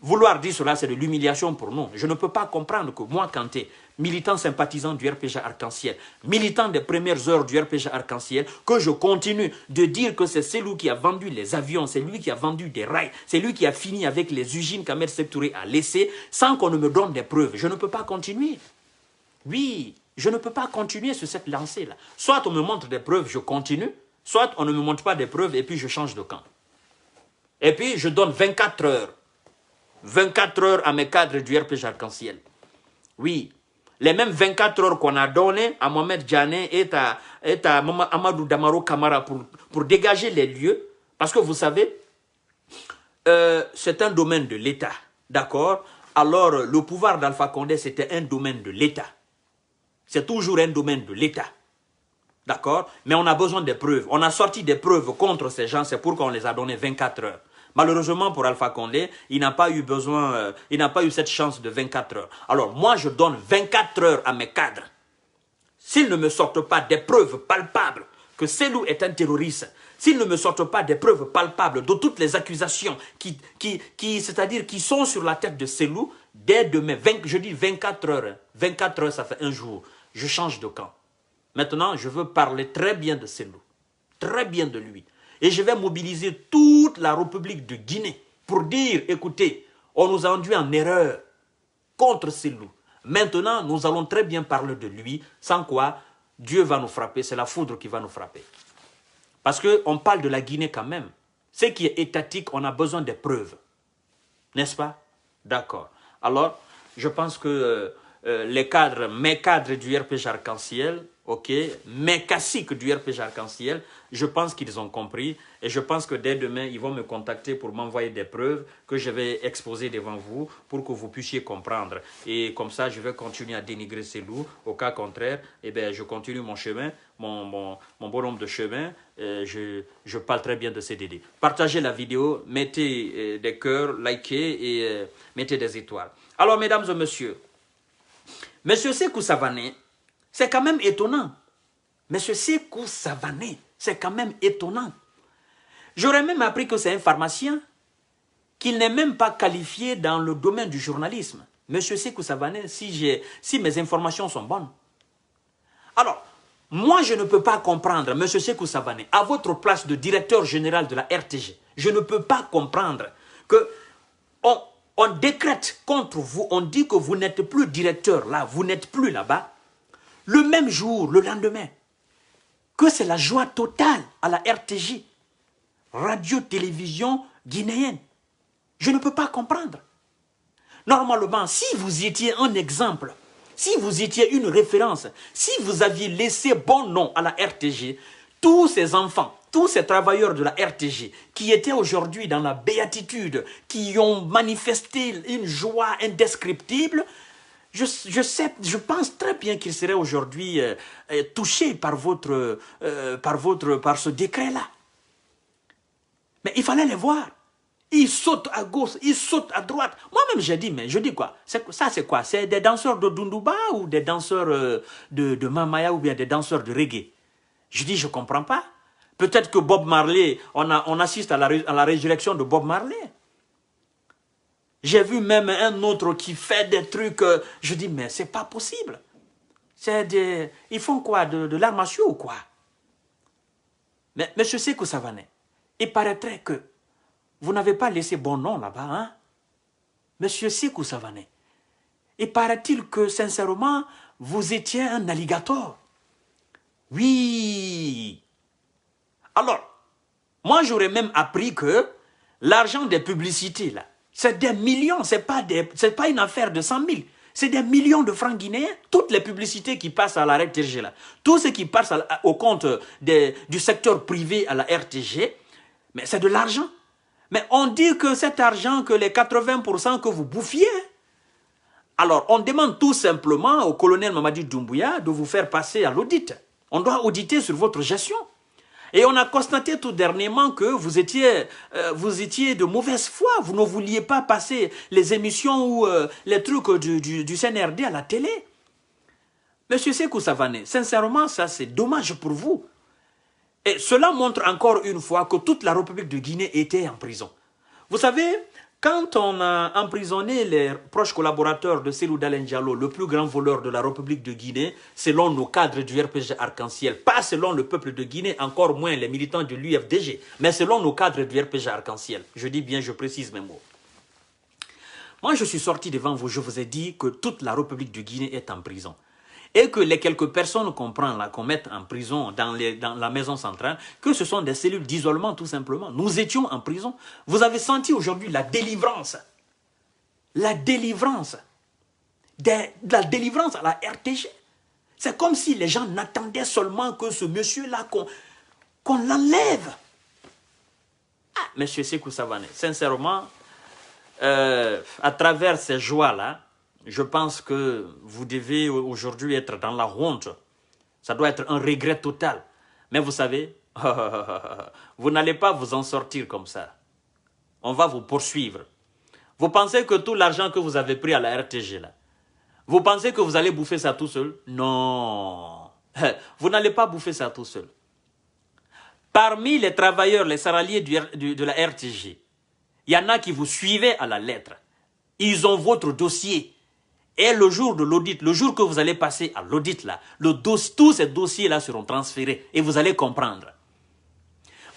Speaker 1: vouloir dire cela, c'est de l'humiliation pour nous. Je ne peux pas comprendre que moi, Kanté, militant sympathisant du RPG Arc-en-Ciel, militant des premières heures du RPG Arc-en-Ciel, que je continue de dire que c'est Cellou qui a vendu les avions, c'est lui qui a vendu des rails, c'est lui qui a fini avec les usines qu'Ahmed Sékou Touré a laissées, sans qu'on ne me donne des preuves. Je ne peux pas continuer. Oui, je ne peux pas continuer sur cette lancée-là. Soit on me montre des preuves, je continue, soit on ne me montre pas des preuves et puis je change de camp. Et puis je donne 24 heures. 24 heures à mes cadres du RPG Arc-en-Ciel. Oui, les mêmes 24 heures qu'on a données à Mohamed Djane et à Amadou Damaro Kamara pour dégager les lieux. Parce que vous savez, c'est un domaine de l'État. D'accord? Alors, le pouvoir d'Alpha Condé, c'était un domaine de l'État. C'est toujours un domaine de l'État. D'accord? Mais on a besoin des preuves. On a sorti des preuves contre ces gens, c'est pourquoi on les a donné 24 heures. Malheureusement pour Alpha Condé, il n'a pas eu cette chance de 24 heures. Alors moi, je donne 24 heures à mes cadres. S'ils ne me sortent pas des preuves palpables que Cellou est un terroriste, s'ils ne me sortent pas des preuves palpables de toutes les accusations c'est-à-dire qui sont sur la tête de Cellou, dès demain, je dis 24 heures. 24 heures, ça fait un jour. Je change de camp. Maintenant, je veux parler très bien de Cellou. Très bien de lui. Et je vais mobiliser toute la République de Guinée pour dire, écoutez, on nous a induit en erreur contre Cellou. Maintenant, nous allons très bien parler de lui, sans quoi Dieu va nous frapper, c'est la foudre qui va nous frapper. Parce qu'on parle de la Guinée quand même. Ce qui est étatique, on a besoin des preuves. N'est-ce pas? D'accord. Alors, je pense que mes cadres du RPG Arc-en-Ciel, ok, mes caciques du RPG Arc-en-Ciel, je pense qu'ils ont compris et je pense que dès demain, ils vont me contacter pour m'envoyer des preuves que je vais exposer devant vous pour que vous puissiez comprendre. Et comme ça, je vais continuer à dénigrer Cellou. Au cas contraire, eh bien, je continue mon chemin, mon bonhomme de chemin. Je parle très bien de CDD. Partagez la vidéo, mettez des cœurs, likez et mettez des étoiles. Alors, mesdames et messieurs, Monsieur Sékou Savané, c'est quand même étonnant. Monsieur Sékou Savané, c'est quand même étonnant. J'aurais même appris que c'est un pharmacien, qu'il n'est même pas qualifié dans le domaine du journalisme. Monsieur Sékou Savané, si mes informations sont bonnes. Alors, moi, je ne peux pas comprendre, Monsieur Sékou Savané, à votre place de directeur général de la RTG, je ne peux pas comprendre que on décrète contre vous, on dit que vous n'êtes plus directeur là, vous n'êtes plus là-bas. Le même jour, le lendemain, que c'est la joie totale à la RTJ, radio-télévision guinéenne. Je ne peux pas comprendre. Normalement, si vous étiez un exemple, si vous étiez une référence, si vous aviez laissé bon nom à la RTG, tous ces enfants, tous ces travailleurs de la RTG qui étaient aujourd'hui dans la béatitude, qui ont manifesté une joie indescriptible, je pense très bien qu'ils seraient aujourd'hui touchés par ce décret-là. Mais il fallait les voir. Ils sautent à gauche, ils sautent à droite. Moi-même, j'ai dit, mais je dis quoi? Ça, c'est quoi? C'est des danseurs de Dunduba ou des danseurs de Mamaya ou bien des danseurs de reggae? Je dis, je ne comprends pas. Peut-être que Bob Marley, on assiste à la résurrection de Bob Marley. J'ai vu même un autre qui fait des trucs, je dis, mais c'est pas possible. Ils font quoi? De l'art martiaux ou quoi? Mais M. Sékou Savané, il paraîtrait que vous n'avez pas laissé bon nom là-bas, hein? Monsieur Sékou Savané, il paraît-il que, sincèrement, vous étiez un alligator. Oui. Alors, moi, j'aurais même appris que l'argent des publicités, là, c'est des millions, c'est pas une affaire de 100 000. C'est des millions de francs guinéens. Toutes les publicités qui passent à la RTG, là, tout ce qui passe au compte du secteur privé à la RTG, mais c'est de l'argent. Mais on dit que cet argent, que les 80% que vous bouffiez, alors on demande tout simplement au colonel Mamadi Doumbouya de vous faire passer à l'audit. On doit auditer sur votre gestion. Et on a constaté tout dernièrement que vous étiez de mauvaise foi. Vous ne vouliez pas passer les émissions ou les trucs du CNRD à la télé. Monsieur Sékou Savané, sincèrement, ça c'est dommage pour vous. Et cela montre encore une fois que toute la République de Guinée était en prison. Vous savez, quand on a emprisonné les proches collaborateurs de Cellou Dalein Diallo, le plus grand voleur de la République de Guinée, selon nos cadres du RPG Arc-en-Ciel, pas selon le peuple de Guinée, encore moins les militants de l'UFDG, mais selon nos cadres du RPG Arc-en-Ciel. Je dis bien, je précise mes mots. Moi, je suis sorti devant vous, je vous ai dit que toute la République de Guinée est en prison. Et que les quelques personnes qu'on prend là, qu'on met en prison dans la maison centrale, que ce sont des cellules d'isolement tout simplement. Nous étions en prison. Vous avez senti aujourd'hui la délivrance. La délivrance. La délivrance à la RTG. C'est comme si les gens n'attendaient seulement que ce monsieur-là, qu'on l'enlève. Ah, monsieur Sékou Savané, sincèrement, à travers ces joies-là, je pense que vous devez aujourd'hui être dans la honte. Ça doit être un regret total. Mais vous savez, vous n'allez pas vous en sortir comme ça. On va vous poursuivre. Vous pensez que tout l'argent que vous avez pris à la RTG, là, vous pensez que vous allez bouffer ça tout seul? Non. Vous n'allez pas bouffer ça tout seul. Parmi les travailleurs, les salariés de la RTG, il y en a qui vous suivaient à la lettre. Ils ont votre dossier. Et le jour de l'audit, le jour que vous allez passer à l'audit, là, tous ces dossiers-là seront transférés et vous allez comprendre.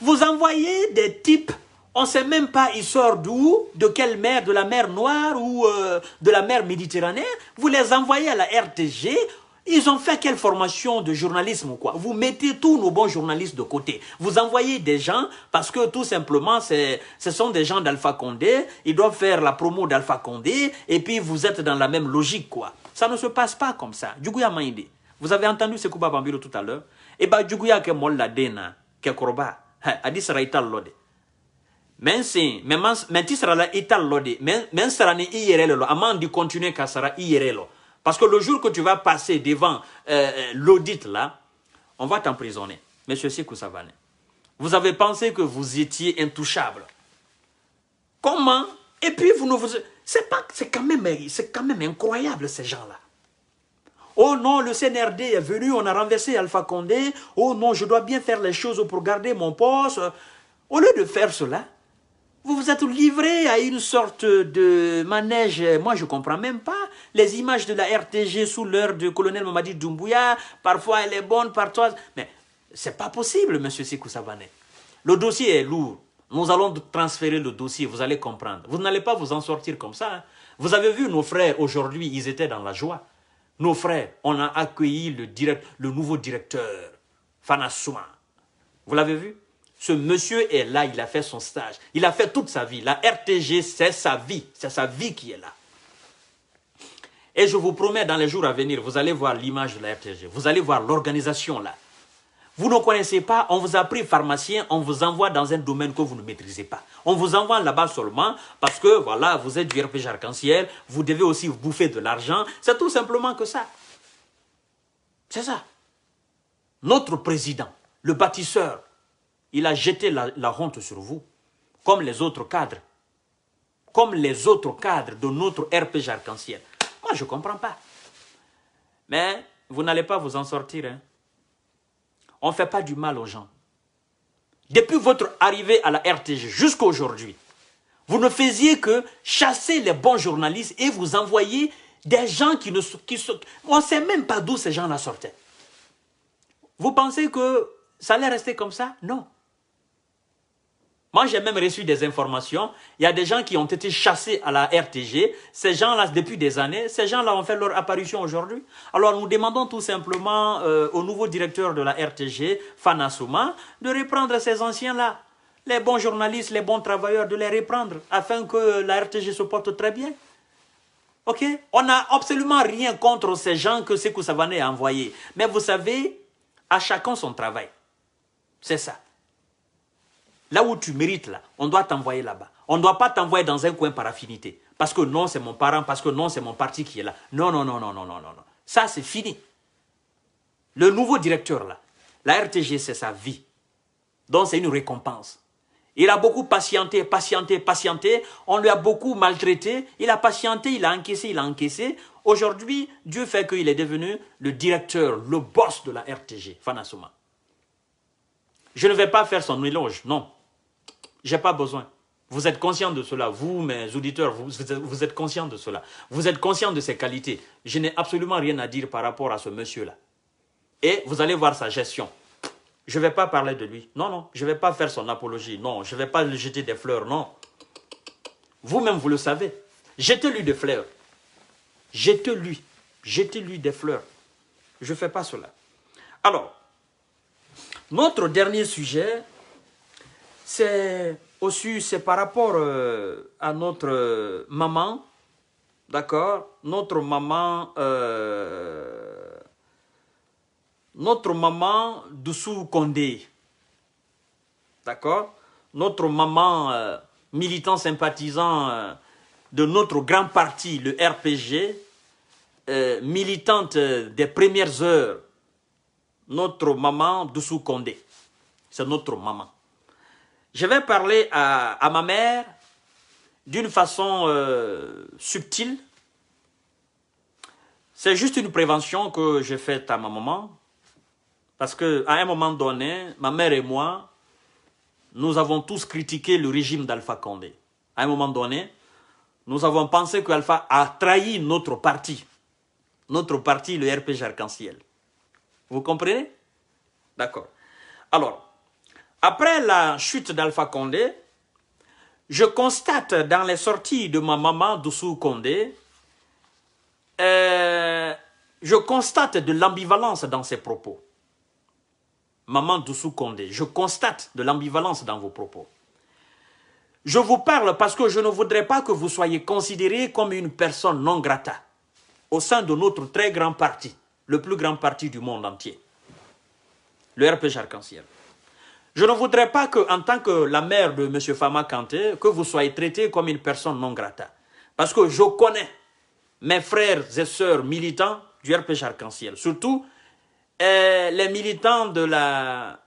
Speaker 1: Vous envoyez des types, on ne sait même pas ils sortent d'où, de quelle mer, de la mer Noire ou de la mer Méditerranée. Vous les envoyez à la RTG. Ils ont fait quelle formation de journalisme ou quoi? Vous mettez tous nos bons journalistes de côté. Vous envoyez des gens parce que tout simplement, ce sont des gens d'Alpha Condé. Ils doivent faire la promo d'Alpha Condé et puis vous êtes dans la même logique, quoi. Ça ne se passe pas comme ça. Djougouya Maïndé. Vous avez entendu Sekouba Bambiro tout à l'heure? Et bien, Djougouya ke molla dena, ke korba, adi sera ital lode. Men sera la ital lode, men sera ni iyerelo, aman di continuer ka sera iyerelo. Parce que le jour que tu vas passer devant l'audit là, on va t'emprisonner. Monsieur Sékou Savané, vous avez pensé que vous étiez intouchable. Comment? Et puis vous ne vous... C'est quand même incroyable ces gens-là. Oh non, le CNRD est venu, on a renversé Alpha Condé. Oh non, je dois bien faire les choses pour garder mon poste. Au lieu de faire cela, Vous vous êtes livré à une sorte de manège. Moi, je ne comprends même pas. Les images de la RTG sous l'heure du colonel Mamadi Doumbouya, parfois elle est bonne, parfois... Mais ce n'est pas possible, M. Sékou Savané. Le dossier est lourd. Nous allons transférer le dossier, vous allez comprendre. Vous n'allez pas vous en sortir comme ça. Hein. Vous avez vu nos frères aujourd'hui, ils étaient dans la joie. Nos frères, on a accueilli le nouveau directeur, Fana Souma. Vous l'avez vu? Ce monsieur est là, il a fait son stage. Il a fait toute sa vie. La RTG, c'est sa vie. C'est sa vie qui est là. Et je vous promets, dans les jours à venir, vous allez voir l'image de la RTG. Vous allez voir l'organisation là. Vous ne connaissez pas, on vous a pris pharmacien, on vous envoie dans un domaine que vous ne maîtrisez pas. On vous envoie là-bas seulement parce que, voilà, vous êtes du RPG Arc-en-Ciel, vous devez aussi vous bouffer de l'argent. C'est tout simplement que ça. C'est ça. Notre président, le bâtisseur, il a jeté la honte sur vous, comme les autres cadres. Comme les autres cadres de notre RPG Arc-en-Ciel. Moi, je ne comprends pas. Mais vous n'allez pas vous en sortir. Hein. On ne fait pas du mal aux gens. Depuis votre arrivée à la RTG jusqu'à aujourd'hui, vous ne faisiez que chasser les bons journalistes et vous envoyer des gens qui ne... on ne sait même pas d'où ces gens-là sortaient. Vous pensez que ça allait rester comme ça? Non. Moi, j'ai même reçu des informations. Il y a des gens qui ont été chassés à la RTG. Ces gens-là, depuis des années, ces gens-là ont fait leur apparition aujourd'hui. Alors, nous demandons tout simplement au nouveau directeur de la RTG, Fana Souma, de reprendre ces anciens-là. Les bons journalistes, les bons travailleurs, de les reprendre afin que la RTG se porte très bien. OK? On n'a absolument rien contre ces gens que Sékou Savané a envoyés. Mais vous savez, à chacun son travail. C'est ça. Là où tu mérites, là, on doit t'envoyer là-bas. On ne doit pas t'envoyer dans un coin par affinité. Parce que non, c'est mon parent, parce que non, c'est mon parti qui est là. Non, non, non, non, non, non, non. Ça, c'est fini. Le nouveau directeur, là, la RTG, c'est sa vie. Donc, c'est une récompense. Il a beaucoup patienté, patienté, patienté. On lui a beaucoup maltraité. Il a patienté, il a encaissé, il a encaissé. Aujourd'hui, Dieu fait qu'il est devenu le directeur, le boss de la RTG, Fana Souma. Je ne vais pas faire son éloge, non. Je n'ai pas besoin. Vous êtes conscient de cela, vous, mes auditeurs, vous êtes conscients de cela. Vous êtes conscients de ses qualités. Je n'ai absolument rien à dire par rapport à ce monsieur-là. Et vous allez voir sa gestion. Je ne vais pas parler de lui. Non, non, je ne vais pas faire son apologie. Non, je ne vais pas lui jeter des fleurs, non. Vous-même, vous le savez. Jetez-lui des fleurs. Jetez-lui. Jetez-lui des fleurs. Je ne fais pas cela. Alors, notre dernier sujet, c'est par rapport à notre maman, d'accord? Notre maman Doussou Condé, d'accord? Notre maman militant sympathisant de notre grand parti, le RPG, militante des premières heures, notre maman Doussou Condé. C'est notre maman. Je vais parler à ma mère d'une façon subtile. C'est juste une prévention que j'ai faite à ma maman. Parce qu'à un moment donné, ma mère et moi, nous avons tous critiqué le régime d'Alpha Condé. À un moment donné, nous avons pensé qu'Alpha a trahi notre parti. Notre parti, le RPG Arc-en-Ciel. Vous comprenez? D'accord. Alors, après la chute d'Alpha Condé, je constate dans les sorties de ma maman Doussou Condé, je constate de l'ambivalence dans ses propos. Maman Doussou Condé, je constate de l'ambivalence dans vos propos. Je vous parle parce que je ne voudrais pas que vous soyez considéré comme une personne non grata au sein de notre très grand parti, le plus grand parti du monde entier, le RPG Arc-en-Ciel. Je ne voudrais pas que, en tant que la mère de M. Fama Kanté, que vous soyez traité comme une personne non grata. Parce que je connais mes frères et sœurs militants du RPG Arc-en-Ciel, surtout les militants de la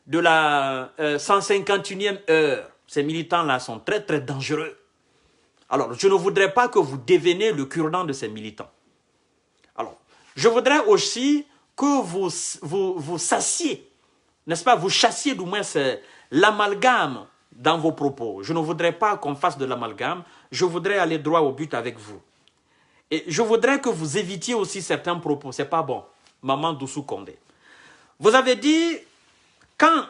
Speaker 1: 151e heure. Ces militants-là sont très très dangereux. Alors, je ne voudrais pas que vous deveniez le cure-dent de ces militants. Alors, je voudrais aussi que vous sassiez, n'est-ce pas, vous chassiez du moins l'amalgame dans vos propos. Je ne voudrais pas qu'on fasse de l'amalgame. Je voudrais aller droit au but avec vous. Et je voudrais que vous évitiez aussi certains propos. Ce n'est pas bon. Maman Doussou Condé. Vous avez dit, quand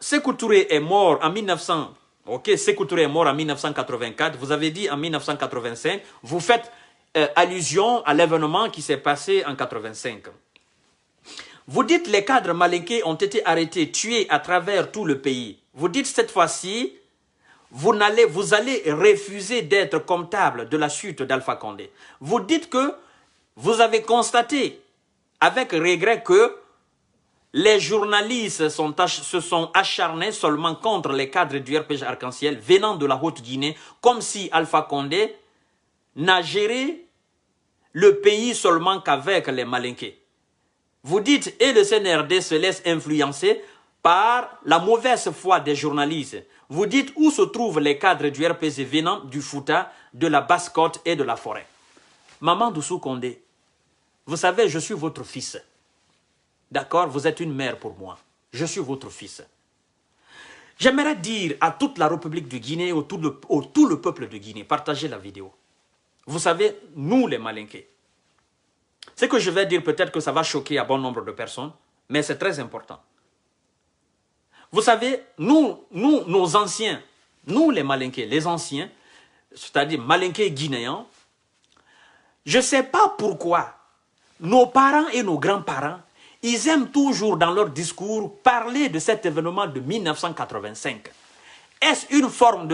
Speaker 1: Sékou Touré est mort en 1900, Sékou Touré est mort en 1984, vous avez dit en 1985, vous faites allusion à l'événement qui s'est passé en 85. Vous dites les cadres malinqués ont été arrêtés, tués à travers tout le pays. Vous dites cette fois-ci, vous allez refuser d'être comptable de la chute d'Alpha Condé. Vous dites que vous avez constaté avec regret que les journalistes se sont acharnés seulement contre les cadres du RPG Arc-en-Ciel venant de la Haute-Guinée, comme si Alpha Condé n'a géré le pays seulement qu'avec les malinqués. Vous dites, et le CNRD se laisse influencer par la mauvaise foi des journalistes. Vous dites où se trouvent les cadres du RPG venant du Fouta, de la Basse-Côte et de la forêt. Maman Doussou Condé, vous savez, je suis votre fils. D'accord? Vous êtes une mère pour moi. Je suis votre fils. J'aimerais dire à toute la République de Guinée et tout le peuple de Guinée, partagez la vidéo. Vous savez, nous les malinqués, ce que je vais dire, peut-être que ça va choquer un bon nombre de personnes, mais c'est très important. Vous savez, nos anciens, nous les malinqués, les anciens, c'est-à-dire malinqués guinéens, je ne sais pas pourquoi nos parents et nos grands-parents, ils aiment toujours dans leur discours parler de cet événement de 1985. Est-ce une forme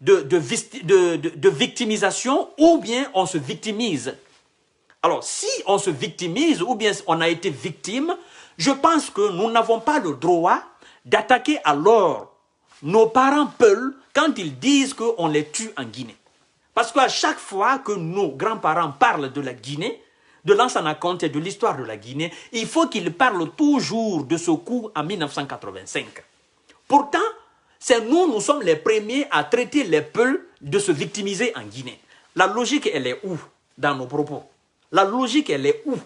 Speaker 1: de victimisation ou bien on se victimise? Alors, si on se victimise ou bien on a été victime, je pense que nous n'avons pas le droit d'attaquer alors nos parents Peuls quand ils disent qu'on les tue en Guinée. Parce qu'à chaque fois que nos grands-parents parlent de la Guinée, de Lansana Conté et de l'histoire de la Guinée, il faut qu'ils parlent toujours de ce coup en 1985. Pourtant, c'est nous sommes les premiers à traiter les Peuls de se victimiser en Guinée. La logique, elle est où dans nos propos? La logique, elle est où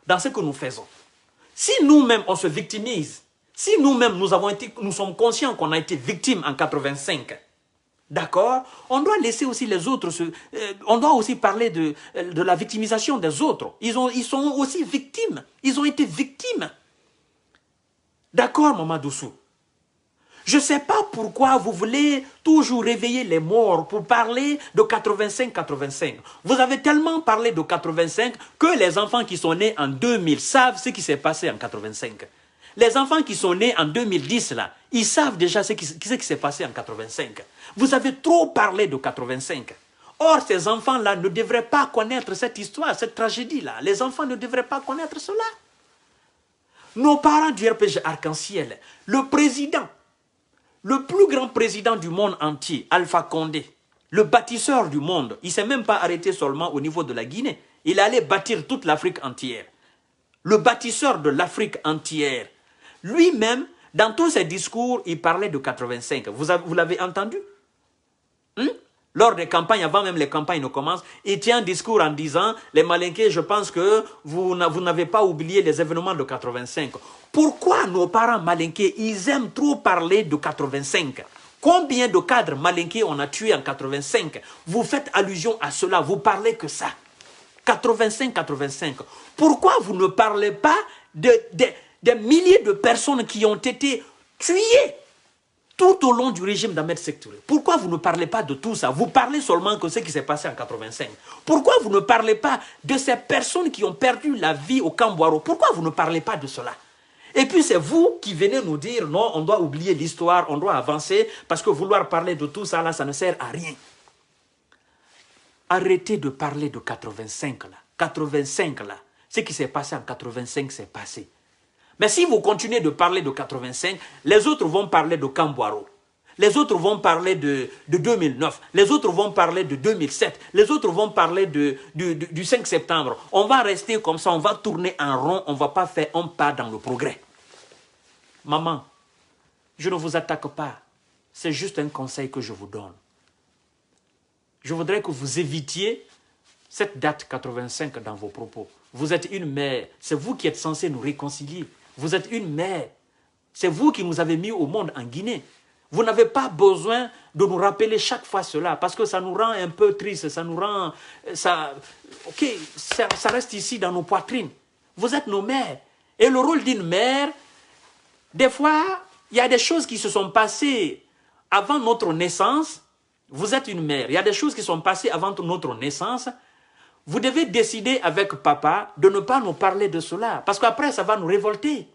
Speaker 1: dans ce que nous faisons? Si nous-mêmes, on se victimise, si nous-mêmes, nous sommes conscients qu'on a été victimes en 85, d'accord, on doit laisser aussi les autres, on doit aussi parler de la victimisation des autres. Ils sont aussi victimes, ils ont été victimes. D'accord, Maman Doussou? Je ne sais pas pourquoi vous voulez toujours réveiller les morts pour parler de 85-85. Vous avez tellement parlé de 85 que les enfants qui sont nés en 2000 savent ce qui s'est passé en 85. Les enfants qui sont nés en 2010, là, ils savent déjà ce qui s'est passé en 85. Vous avez trop parlé de 85. Or, ces enfants-là ne devraient pas connaître cette histoire, cette tragédie-là. Les enfants ne devraient pas connaître cela. Nos parents du RPG Arc-en-Ciel, le président, le plus grand président du monde entier, Alpha Condé, le bâtisseur du monde, il ne s'est même pas arrêté seulement au niveau de la Guinée. Il allait bâtir toute l'Afrique entière. Le bâtisseur de l'Afrique entière. Lui-même, dans tous ses discours, il parlait de 85. Vous l'avez entendu? Lors des campagnes, avant même les campagnes ne commencent, il tient un discours en disant « Les Malinqués, je pense que vous n'avez pas oublié les événements de 85. » Pourquoi nos parents malinqués, ils aiment trop parler de 85? Combien de cadres malinqués on a tués en 85? Vous faites allusion à cela, vous parlez que ça. 85. Pourquoi vous ne parlez pas des milliers de personnes qui ont été tuées tout au long du régime d'Ahmed Sékou Touré? Pourquoi vous ne parlez pas de tout ça? Vous parlez seulement de ce qui s'est passé en 85. Pourquoi vous ne parlez pas de ces personnes qui ont perdu la vie au Camp-Boiro? Pourquoi vous ne parlez pas de cela? Et puis c'est vous qui venez nous dire non, on doit oublier l'histoire, on doit avancer, parce que vouloir parler de tout ça là, ça ne sert à rien. Arrêtez de parler de 85 là. 85 là. Ce qui s'est passé en 85 s'est passé. Mais si vous continuez de parler de 85, les autres vont parler de Camp-Boiro. Les autres vont parler de 2009. Les autres vont parler de 2007. Les autres vont parler du 5 septembre. On va rester comme ça, on va tourner en rond, on ne va pas faire un pas dans le progrès. Maman, je ne vous attaque pas. C'est juste un conseil que je vous donne. Je voudrais que vous évitiez cette date 85 dans vos propos. Vous êtes une mère. C'est vous qui êtes censé nous réconcilier. Vous êtes une mère. C'est vous qui nous avez mis au monde en Guinée. Vous n'avez pas besoin de nous rappeler chaque fois cela, parce que ça nous rend un peu triste, ça nous rend... Ok, ça reste ici dans nos poitrines. Vous êtes nos mères. Et le rôle d'une mère, des fois, il y a des choses qui se sont passées avant notre naissance. Vous êtes une mère. Il y a des choses qui sont passées avant notre naissance. Vous devez décider avec papa de ne pas nous parler de cela, parce qu'après, ça va nous révolter.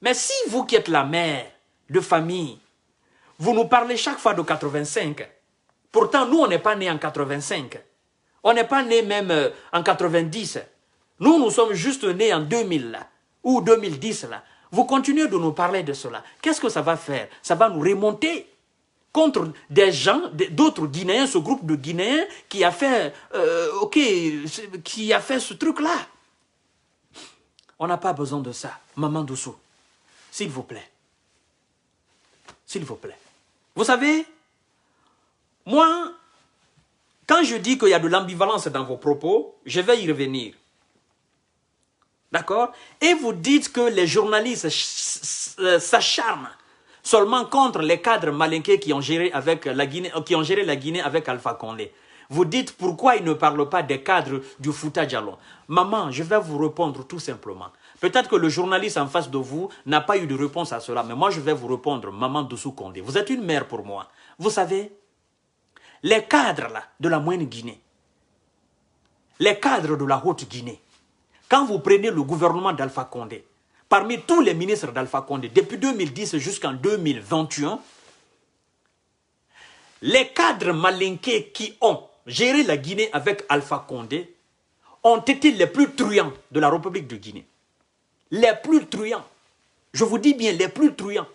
Speaker 1: Mais si vous qui êtes la mère de famille, vous nous parlez chaque fois de 85. Pourtant, nous, on n'est pas nés en 85. On n'est pas nés même en 90. Nous, nous sommes juste nés en 2000 là, ou 2010. Là. Vous continuez de nous parler de cela. Qu'est-ce que ça va faire? Ça va nous remonter contre des gens, d'autres Guinéens, ce groupe de Guinéens qui a fait, qui a fait ce truc-là. On n'a pas besoin de ça. Maman Doussou, s'il vous plaît. S'il vous plaît. Vous savez, moi, quand je dis qu'il y a de l'ambivalence dans vos propos, je vais y revenir. D'accord? Et vous dites que les journalistes s'acharnent seulement contre les cadres malinqués qui ont géré la Guinée avec Alpha Condé. Vous dites pourquoi ils ne parlent pas des cadres du Fouta Djallon. Maman, je vais vous répondre tout simplement. Peut-être que le journaliste en face de vous n'a pas eu de réponse à cela, mais moi je vais vous répondre, Maman Doussou Condé. Vous êtes une mère pour moi. Vous savez, les cadres là, de la Moyenne Guinée, les cadres de la Haute Guinée, quand vous prenez le gouvernement d'Alpha Condé, parmi tous les ministres d'Alpha Condé, depuis 2010 jusqu'en 2021, les cadres malinqués qui ont géré la Guinée avec Alpha Condé ont été les plus truands de la République de Guinée. Les plus truands. Je vous dis bien les plus truands.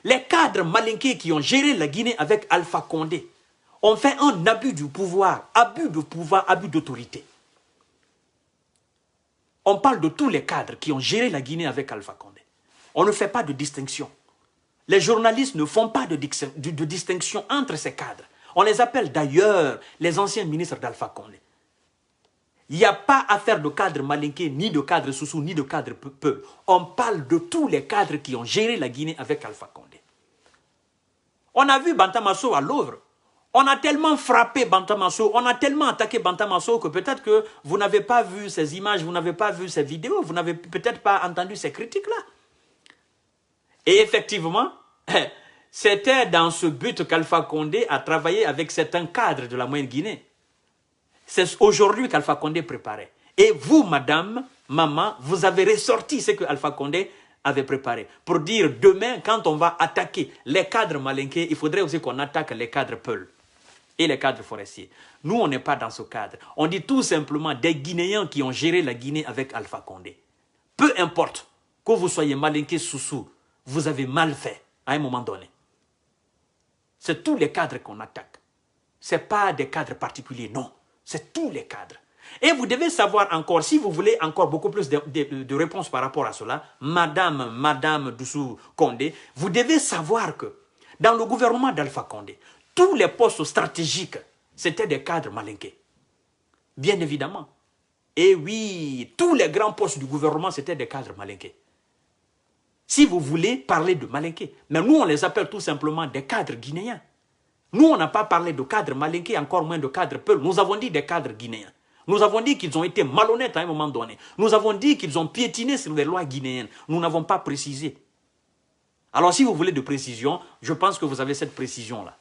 Speaker 1: Les cadres malinqués qui ont géré la Guinée avec Alpha Condé ont fait un abus du pouvoir, abus d'autorité. On parle de tous les cadres qui ont géré la Guinée avec Alpha Condé. On ne fait pas de distinction. Les journalistes ne font pas de distinction entre ces cadres. On les appelle d'ailleurs les anciens ministres d'Alpha Condé. Il n'y a pas affaire de cadre malinqué, ni de cadre Soussou, ni de cadre Peu. On parle de tous les cadres qui ont géré la Guinée avec Alpha Condé. On a vu Bantamasso à Louvre. On a tellement frappé Bantamasso, on a tellement attaqué Bantamasso que peut-être que vous n'avez pas vu ces images, vous n'avez pas vu ces vidéos, vous n'avez peut-être pas entendu ces critiques-là. Et effectivement, c'était dans ce but qu'Alpha Condé a travaillé avec certains cadres de la Moyenne Guinée. C'est aujourd'hui qu'Alpha Condé préparait. Et vous, madame, maman, vous avez ressorti ce que Alpha Condé avait préparé. Pour dire demain, quand on va attaquer les cadres malinqués, il faudrait aussi qu'on attaque les cadres Peul et les cadres forestiers. Nous, on n'est pas dans ce cadre. On dit tout simplement des Guinéens qui ont géré la Guinée avec Alpha Condé. Peu importe que vous soyez malinqué Soussou, vous avez mal fait à un moment donné. C'est tous les cadres qu'on attaque. Ce n'est pas des cadres particuliers, non. C'est tous les cadres. Et vous devez savoir encore, si vous voulez encore beaucoup plus de réponses par rapport à cela, Madame Doussou Condé, vous devez savoir que dans le gouvernement d'Alpha Condé, tous les postes stratégiques, c'était des cadres malinqués. Bien évidemment. Et oui, tous les grands postes du gouvernement, c'était des cadres malinqués. Si vous voulez parler de malinqués. Mais nous, on les appelle tout simplement des cadres guinéens. Nous, on n'a pas parlé de cadres malinqués, encore moins de cadres Peul. Nous avons dit des cadres guinéens. Nous avons dit qu'ils ont été malhonnêtes à un moment donné. Nous avons dit qu'ils ont piétiné sur les lois guinéennes. Nous n'avons pas précisé. Alors, si vous voulez de précision, je pense que vous avez cette précision-là.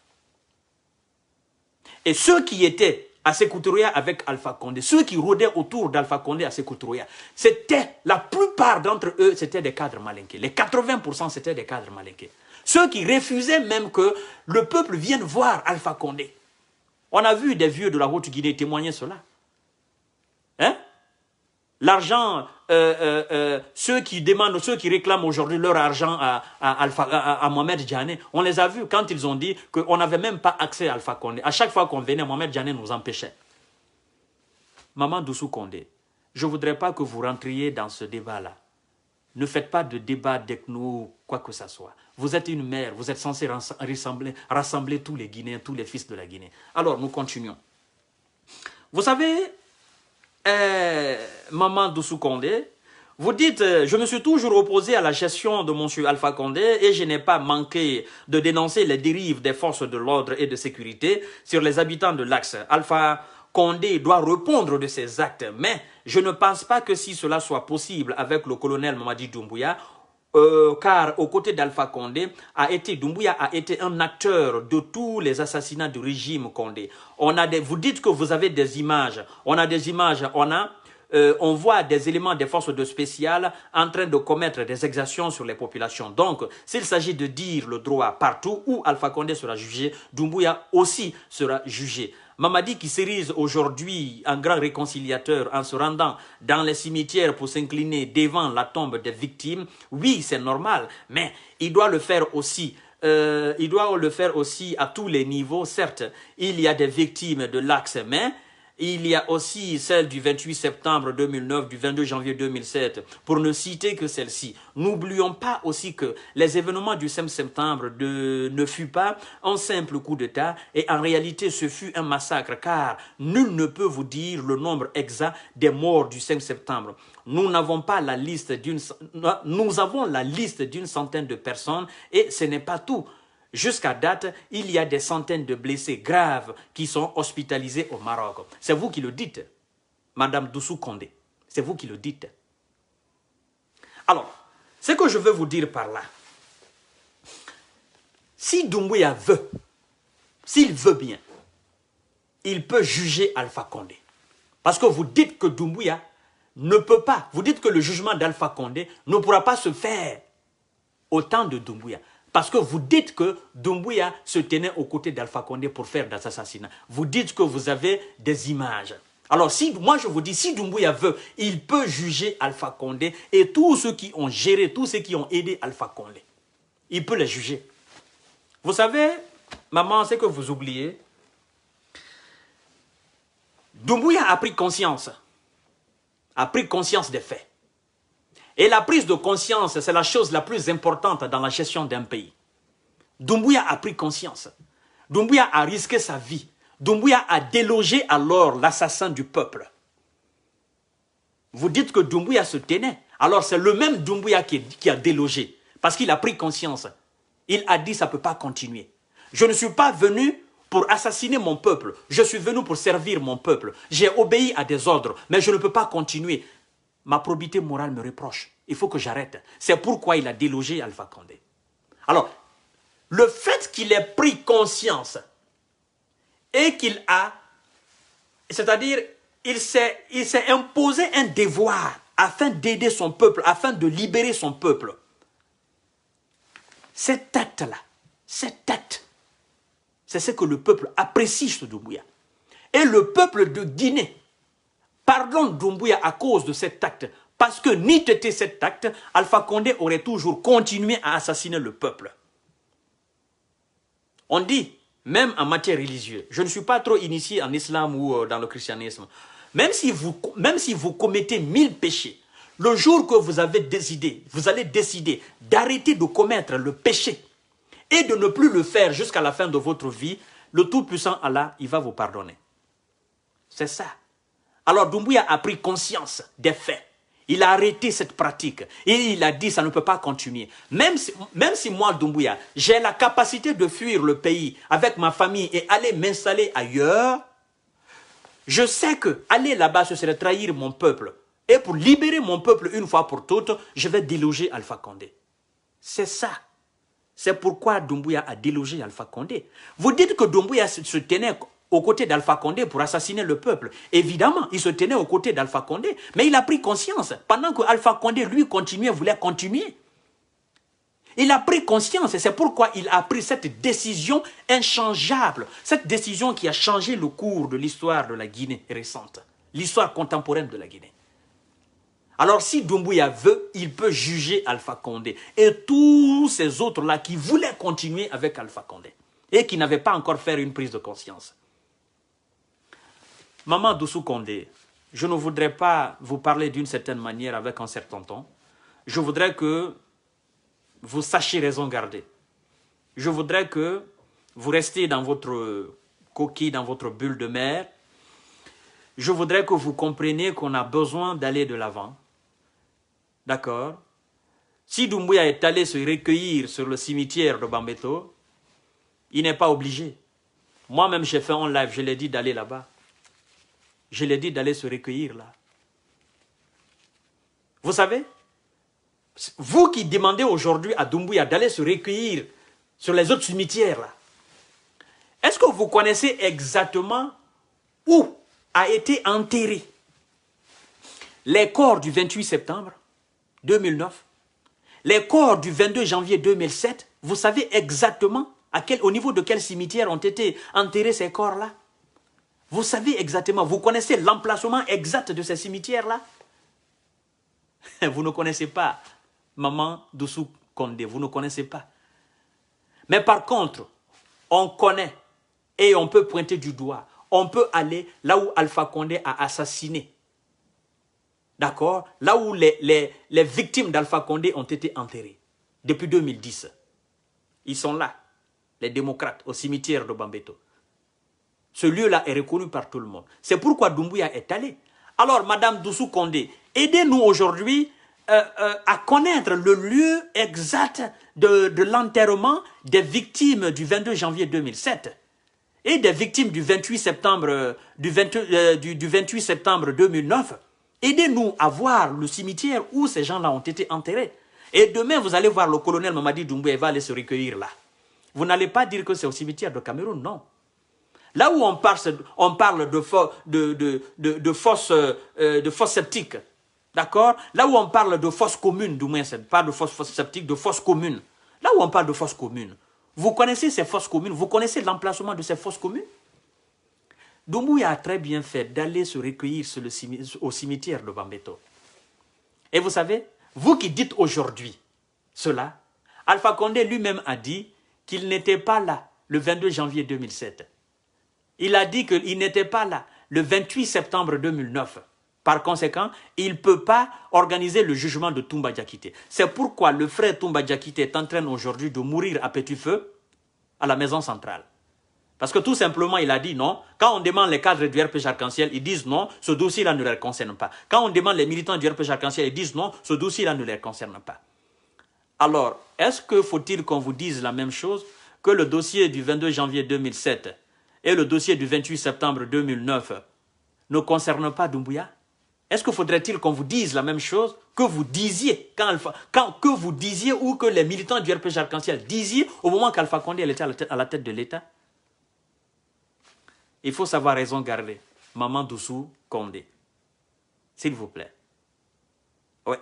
Speaker 1: Et ceux qui étaient à Sékou Touré avec Alpha Condé, ceux qui rôdaient autour d'Alpha Condé à Sékou Touré, c'était, la plupart d'entre eux, c'était des cadres malinqués. Les 80%, c'était des cadres malinqués. Ceux qui refusaient même que le peuple vienne voir Alpha Condé. On a vu des vieux de la Haute-Guinée témoigner cela. Hein? L'argent, ceux qui demandent, ceux qui réclament aujourd'hui leur argent à Mohamed Djane, on les a vus quand ils ont dit qu'on n'avait même pas accès à Alpha Condé. À chaque fois qu'on venait, Mohamed Djane nous empêchait. Maman Doussou Condé, je ne voudrais pas que vous rentriez dans ce débat-là. Ne faites pas de débat avec nous, quoi que ce soit. Vous êtes une mère, vous êtes censé rassembler tous les Guinéens, tous les fils de la Guinée. Alors, nous continuons. Vous savez, Maman Doussou Condé, Vous dites, je me suis toujours opposé à la gestion de M. Alpha Condé et je n'ai pas manqué de dénoncer les dérives des forces de l'ordre et de sécurité sur les habitants de l'Axe. Alpha Condé doit répondre de ses actes, mais je ne pense pas que si cela soit possible avec le colonel Mamadi Doumbouya, car aux côtés d'Alpha Condé, Doumbouya a été un acteur de tous les assassinats du régime Condé. Vous dites que vous avez des images, on a des images, on voit des éléments des forces de spéciales en train de commettre des exactions sur les populations. Donc, s'il s'agit de dire le droit partout où Alpha Condé sera jugé, Doumbouya aussi sera jugé. Mamadi qui s'érise aujourd'hui en grand réconciliateur en se rendant dans les cimetières pour s'incliner devant la tombe des victimes, oui, c'est normal, mais il doit le faire aussi. À tous les niveaux. Certes, il y a des victimes de l'Axe, mais il y a aussi celle du 28 septembre 2009, du 22 janvier 2007, pour ne citer que celle-ci. N'oublions pas aussi que les événements du 5 septembre ne fut pas un simple coup d'État, et en réalité ce fut un massacre, car nul ne peut vous dire le nombre exact des morts du 5 septembre. Nous avons la liste d'une centaine de personnes, et ce n'est pas tout. Jusqu'à date, il y a des centaines de blessés graves qui sont hospitalisés au Maroc. C'est vous qui le dites, Madame Doussou Condé. C'est vous qui le dites. Alors, ce que je veux vous dire par là, si Doumbouya veut, s'il veut bien, il peut juger Alpha Condé. Parce que vous dites que Doumbouya ne peut pas, vous dites que le jugement d'Alpha Condé ne pourra pas se faire au temps de Doumbouya. Parce que vous dites que Doumbouya se tenait aux côtés d'Alpha Condé pour faire des assassinats. Vous dites que vous avez des images. Alors, moi je vous dis, si Doumbouya veut, il peut juger Alpha Condé et tous ceux qui ont géré, tous ceux qui ont aidé Alpha Condé. Il peut les juger. Vous savez, maman, c'est que vous oubliez. Doumbouya a pris conscience des faits. Et la prise de conscience, c'est la chose la plus importante dans la gestion d'un pays. Doumbouya a pris conscience. Doumbouya a risqué sa vie. Doumbouya a délogé alors l'assassin du peuple. Vous dites que Doumbouya se tenait. Alors c'est le même Doumbouya qui a délogé. Parce qu'il a pris conscience. Il a dit ça ne peut pas continuer. Je ne suis pas venu pour assassiner mon peuple. Je suis venu pour servir mon peuple. J'ai obéi à des ordres, mais je ne peux pas continuer. Ma probité morale me reproche. Il faut que j'arrête. C'est pourquoi il a délogé Alpha Condé. Alors, le fait qu'il ait pris conscience et qu'il a, c'est-à-dire, il s'est imposé un devoir afin d'aider son peuple, afin de libérer son peuple. Cet acte-là, cet acte, c'est ce que le peuple apprécie sur Doumbouya. Et le peuple de Guinée pardonne Doumbouya à cause de cet acte. Parce que n'eût été cet acte, Alpha Condé aurait toujours continué à assassiner le peuple. On dit, même en matière religieuse, je ne suis pas trop initié en islam ou dans le christianisme, même si vous commettez 1000 péchés, le jour que vous allez décider d'arrêter de commettre le péché et de ne plus le faire jusqu'à la fin de votre vie, le Tout-Puissant Allah, il va vous pardonner. C'est ça. Alors Doumbouya a pris conscience des faits. Il a arrêté cette pratique. Et il a dit ça ne peut pas continuer. Même si moi, Doumbouya, j'ai la capacité de fuir le pays avec ma famille et aller m'installer ailleurs, je sais que aller là-bas, ce serait trahir mon peuple. Et pour libérer mon peuple une fois pour toutes, je vais déloger Alpha Condé. C'est ça. C'est pourquoi Doumbouya a délogé Alpha Condé. Vous dites que Doumbouya se tenait aux côtés d'Alpha Condé pour assassiner le peuple. Évidemment, il se tenait aux côtés d'Alpha Condé, mais il a pris conscience. Pendant que Alpha Condé, lui, voulait continuer. Il a pris conscience et c'est pourquoi il a pris cette décision inchangeable. Cette décision qui a changé le cours de l'histoire de la Guinée récente. L'histoire contemporaine de la Guinée. Alors si Doumbouya veut, il peut juger Alpha Condé. Et tous ces autres-là qui voulaient continuer avec Alpha Condé. Et qui n'avaient pas encore fait une prise de conscience. Maman Doussou Condé, je ne voudrais pas vous parler d'une certaine manière avec un certain ton. Je voudrais que vous sachiez raison garder. Je voudrais que vous restiez dans votre coquille, dans votre bulle de mer. Je voudrais que vous compreniez qu'on a besoin d'aller de l'avant. d'accord, si Doumbouya est allé se recueillir sur le cimetière de Bambeto, il n'est pas obligé. Moi-même, j'ai fait un live, je l'ai dit d'aller là-bas. Je l'ai dit d'aller se recueillir là. Vous savez, vous qui demandez aujourd'hui à Doumbouya d'aller se recueillir sur les autres cimetières là, est-ce que vous connaissez exactement où a été enterré les corps du 28 septembre 2009, les corps du 22 janvier 2007? Vous savez exactement au niveau de quel cimetière ont été enterrés ces corps-là? Vous savez exactement, vous connaissez l'emplacement exact de ces cimetières-là? Vous ne connaissez pas Maman Doussou Condé, vous ne connaissez pas. Mais par contre, on connaît et on peut pointer du doigt. On peut aller là où Alpha Condé a assassiné. D'accord? Là où les victimes d'Alpha Condé ont été enterrées depuis 2010. Ils sont là, les démocrates, au cimetière de Bambeto. Ce lieu-là est reconnu par tout le monde. C'est pourquoi Doumbouya est allé. Alors, Madame Doussou Condé, aidez-nous aujourd'hui à connaître le lieu exact de l'enterrement des victimes du 22 janvier 2007 et des victimes du 28 septembre, du 28 septembre 2009. Aidez-nous à voir le cimetière où ces gens-là ont été enterrés. Et demain, vous allez voir le colonel Mamadi Doumbouya, il va aller se recueillir là. Vous n'allez pas dire que c'est au cimetière de Cameroun, non. Là où on parle de fosses septiques, d'accord? Là où on parle de fosses communes, du moins, pas de fosses septiques, de fosses communes. Là où on parle de fosses communes, vous connaissez ces fosses communes? Vous connaissez l'emplacement de ces fosses communes? Doumbouya a très bien fait d'aller se recueillir au cimetière de Bambeto. Et vous savez, vous qui dites aujourd'hui cela, Alpha Condé lui-même a dit qu'il n'était pas là le 22 janvier 2007. Il a dit qu'il n'était pas là le 28 septembre 2009. Par conséquent, il ne peut pas organiser le jugement de Toumba Diakité. C'est pourquoi le frère Toumba Diakité est en train aujourd'hui de mourir à petit feu à la maison centrale. Parce que tout simplement, il a dit non. Quand on demande les cadres du RPG Arc-en-Ciel, ils disent non, ce dossier-là ne les concerne pas. Quand on demande les militants du RPG Arc-en-Ciel, ils disent non, ce dossier-là ne les concerne pas. Alors, est-ce que faut-il qu'on vous dise la même chose que le dossier du 22 janvier 2007 et le dossier du 28 septembre 2009 ne concernent pas Doumbouya? Est-ce que faudrait-il qu'on vous dise la même chose que vous disiez que vous disiez ou que les militants du RPG Arc-en-Ciel disiez au moment qu'Alpha Condé était à la tête de l'État? Il faut savoir raison garder. Maman Doussou Condé. S'il vous plaît. Oui.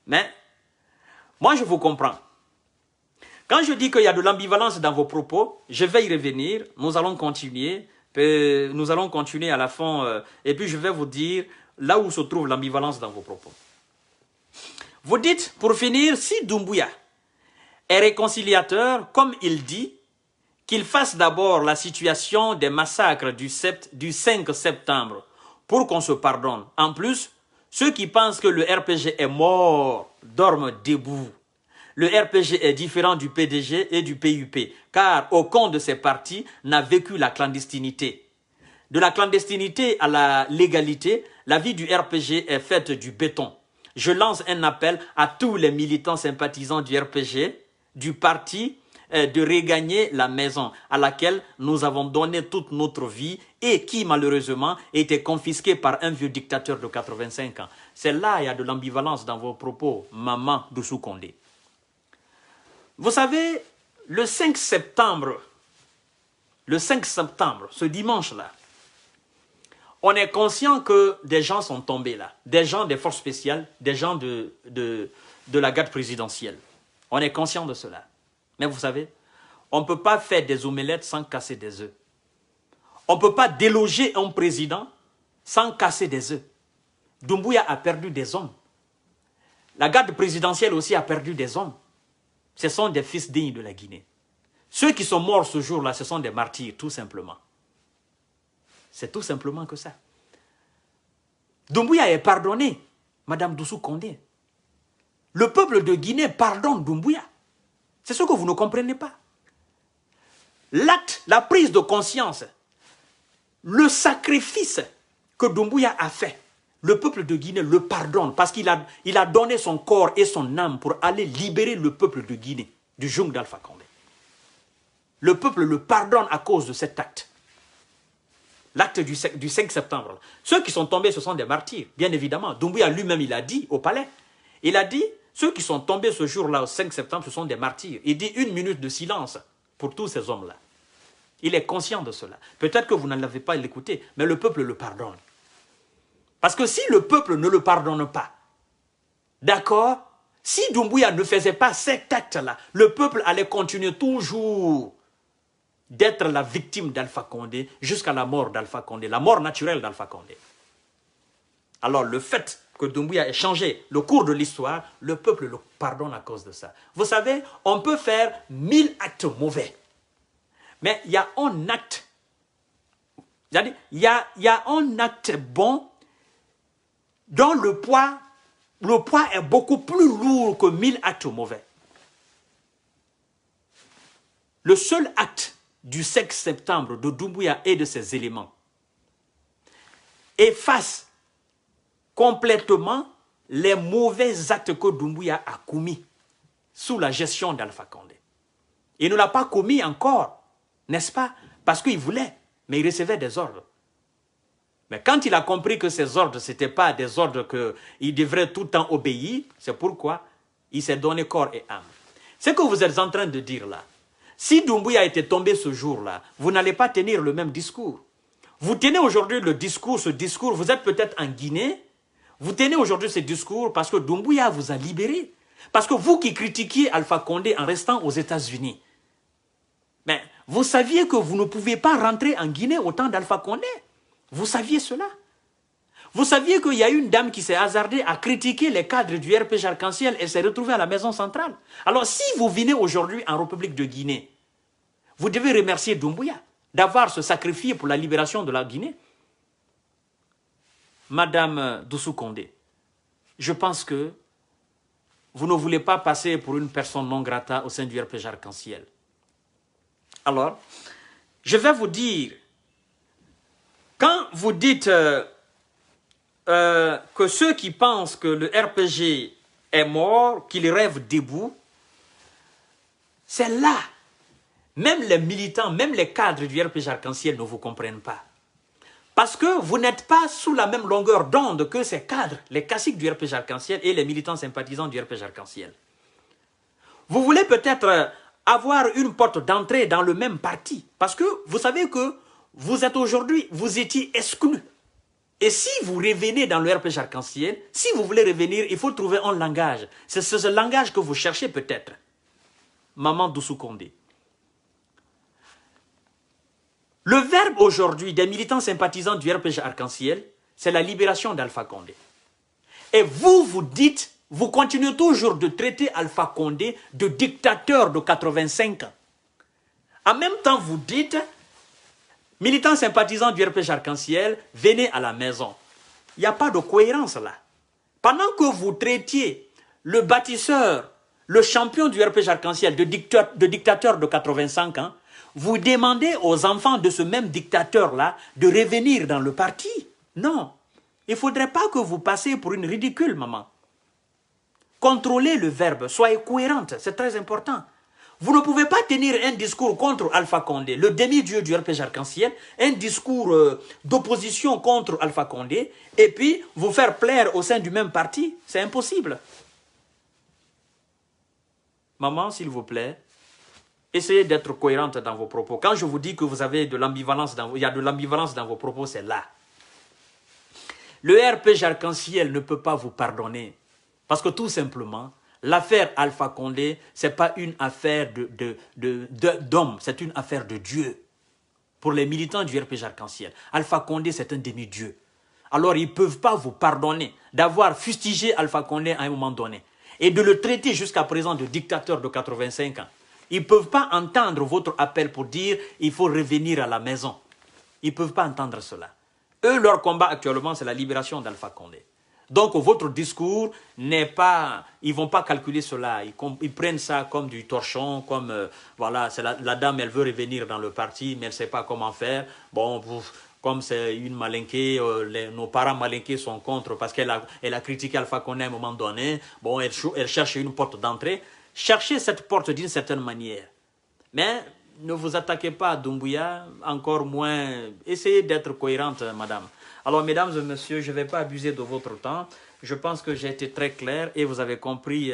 Speaker 1: Mais, moi je vous comprends. Quand je dis qu'il y a de l'ambivalence dans vos propos, je vais y revenir. Nous allons continuer. À la fin. Et puis je vais vous dire là où se trouve l'ambivalence dans vos propos. Vous dites, pour finir, si Doumbouya est réconciliateur, comme il dit, qu'il fasse d'abord la situation des massacres du 5 septembre pour qu'on se pardonne. En plus, ceux qui pensent que le RPG est mort dorment debout. Le RPG est différent du PDG et du PUP, car aucun de ces partis n'a vécu la clandestinité. De la clandestinité à la légalité, la vie du RPG est faite du béton. Je lance un appel à tous les militants sympathisants du RPG, du parti, de regagner la maison à laquelle nous avons donné toute notre vie et qui malheureusement était confisquée par un vieux dictateur de 85 ans. C'est là il y a de l'ambivalence dans vos propos, Maman Doussou Condé. Vous savez, le 5 septembre, ce dimanche-là, on est conscient que des gens sont tombés là, des gens des forces spéciales, des gens de la garde présidentielle. On est conscient de cela. Mais vous savez, on ne peut pas faire des omelettes sans casser des œufs. On ne peut pas déloger un président sans casser des œufs. Doumbouya a perdu des hommes. La garde présidentielle aussi a perdu des hommes. Ce sont des fils dignes de la Guinée. Ceux qui sont morts ce jour-là, ce sont des martyrs, tout simplement. C'est tout simplement que ça. Doumbouya est pardonné, Madame Doussou Condé. Le peuple de Guinée pardonne Doumbouya. C'est ce que vous ne comprenez pas. L'acte, la prise de conscience, le sacrifice que Doumbouya a fait le peuple de Guinée le pardonne parce qu'il a donné son corps et son âme pour aller libérer le peuple de Guinée, du joug d'Alpha Condé. Le peuple le pardonne à cause de cet acte. L'acte du 5 septembre. Ceux qui sont tombés, ce sont des martyrs, bien évidemment. Doumbouya lui-même, il a dit au palais. Il a dit, ceux qui sont tombés ce jour-là, au 5 septembre, ce sont des martyrs. Il dit 1 minute de silence pour tous ces hommes-là. Il est conscient de cela. Peut-être que vous n'en avez pas l'écouté, mais le peuple le pardonne. Parce que si le peuple ne le pardonne pas, d'accord, si Doumbouya ne faisait pas cet acte-là, le peuple allait continuer toujours d'être la victime d'Alpha Condé jusqu'à la mort d'Alpha Condé, la mort naturelle d'Alpha Condé. Alors le fait que Doumbouya ait changé le cours de l'histoire, le peuple le pardonne à cause de ça. Vous savez, on peut faire 1000 actes mauvais, mais il y a un acte, il y a un acte bon dont le poids est beaucoup plus lourd que 1000 actes mauvais. Le seul acte du 5 septembre de Doumbouya et de ses éléments efface complètement les mauvais actes que Doumbouya a commis sous la gestion d'Alpha Condé. Il ne l'a pas commis encore, n'est-ce pas? Parce qu'il voulait, mais il recevait des ordres. Mais quand il a compris que ces ordres, ce n'étaient pas des ordres qu'il devrait tout le temps obéir, c'est pourquoi il s'est donné corps et âme. Ce que vous êtes en train de dire là, si Doumbouya était tombé ce jour-là, vous n'allez pas tenir le même discours. Vous tenez aujourd'hui ce discours, vous êtes peut-être en Guinée, vous tenez aujourd'hui ce discours parce que Doumbouya vous a libéré. Parce que vous qui critiquiez Alpha Condé en restant aux États-Unis, mais vous saviez que vous ne pouviez pas rentrer en Guinée au temps d'Alpha Condé. Vous saviez cela. Vous saviez qu'il y a une dame qui s'est hasardée à critiquer les cadres du RPG Arc-en-Ciel et s'est retrouvée à la maison centrale. Alors si vous venez aujourd'hui en République de Guinée, vous devez remercier Doumbouya d'avoir se sacrifié pour la libération de la Guinée. Madame Doussou Condé, je pense que vous ne voulez pas passer pour une personne non grata au sein du RPG Arc-en-Ciel. Alors, je vais vous dire, quand vous dites que ceux qui pensent que le RPG est mort, qu'ils rêvent debout, c'est là. Même les militants, même les cadres du RPG Arc-en-Ciel ne vous comprennent pas. Parce que vous n'êtes pas sous la même longueur d'onde que ces cadres, les classiques du RPG Arc-en-Ciel et les militants sympathisants du RPG Arc-en-Ciel. Vous voulez peut-être avoir une porte d'entrée dans le même parti. Parce que vous savez que vous êtes aujourd'hui, vous étiez exclus. Et si vous revenez dans le RPG Arc-en-Ciel, si vous voulez revenir, il faut trouver un langage. C'est ce langage que vous cherchez peut-être. Maman Doussou Condé. Le verbe aujourd'hui des militants sympathisants du RPG Arc-en-Ciel, c'est la libération d'Alpha Condé. Et vous, vous dites, vous continuez toujours de traiter Alpha Condé de dictateur de 85 ans. En même temps, vous dites, militants sympathisants du RPG Arc-en-Ciel, venez à la maison. Il n'y a pas de cohérence là. Pendant que vous traitiez le bâtisseur, le champion du RPG Arc-en-Ciel de dictateur de 85 ans, vous demandez aux enfants de ce même dictateur-là de revenir dans le parti. Non, il ne faudrait pas que vous passiez pour une ridicule, maman. Contrôlez le verbe, soyez cohérente, c'est très important. Vous ne pouvez pas tenir un discours contre Alpha Condé, le demi-dieu du RPG Arc-en-Ciel, un discours d'opposition contre Alpha Condé, et puis vous faire plaire au sein du même parti. C'est impossible. Maman, s'il vous plaît, essayez d'être cohérente dans vos propos. Quand je vous dis que vous avez de l'ambivalence, il y a de l'ambivalence dans vos propos, c'est là. Le RPG Arc-en-Ciel ne peut pas vous pardonner. Parce que tout simplement, l'affaire Alpha Condé, ce n'est pas une affaire d'homme, c'est une affaire de Dieu. Pour les militants du RPG Arc-en-Ciel, Alpha Condé, c'est un demi-dieu. Alors, ils ne peuvent pas vous pardonner d'avoir fustigé Alpha Condé à un moment donné et de le traiter jusqu'à présent de dictateur de 85 ans. Ils ne peuvent pas entendre votre appel pour dire il faut revenir à la maison. Ils ne peuvent pas entendre cela. Eux, leur combat actuellement, c'est la libération d'Alpha Condé. Donc, votre discours n'est pas... Ils ne vont pas calculer cela. Ils prennent ça comme du torchon, comme... voilà, la dame, elle veut revenir dans le parti, mais elle ne sait pas comment faire. Bon, comme c'est une malinquée, nos parents malinqués sont contre parce elle a critiqué Alpha Condé à un moment donné. Bon, elle cherche une porte d'entrée. Cherchez cette porte d'une certaine manière. Mais ne vous attaquez pas à Doumbouya, encore moins. Essayez d'être cohérente, madame. Alors, mesdames et messieurs, je ne vais pas abuser de votre temps. Je pense que j'ai été très clair et vous avez compris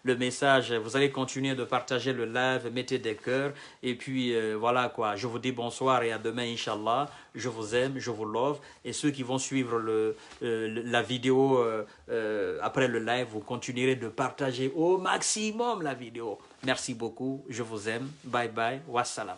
Speaker 1: le message. Vous allez continuer de partager le live, mettez des cœurs. Et puis, voilà quoi. Je vous dis bonsoir et à demain, Inch'Allah. Je vous aime, je vous love. Et ceux qui vont suivre la vidéo après le live, vous continuerez de partager au maximum la vidéo. Merci beaucoup. Je vous aime. Bye bye. Wassalam.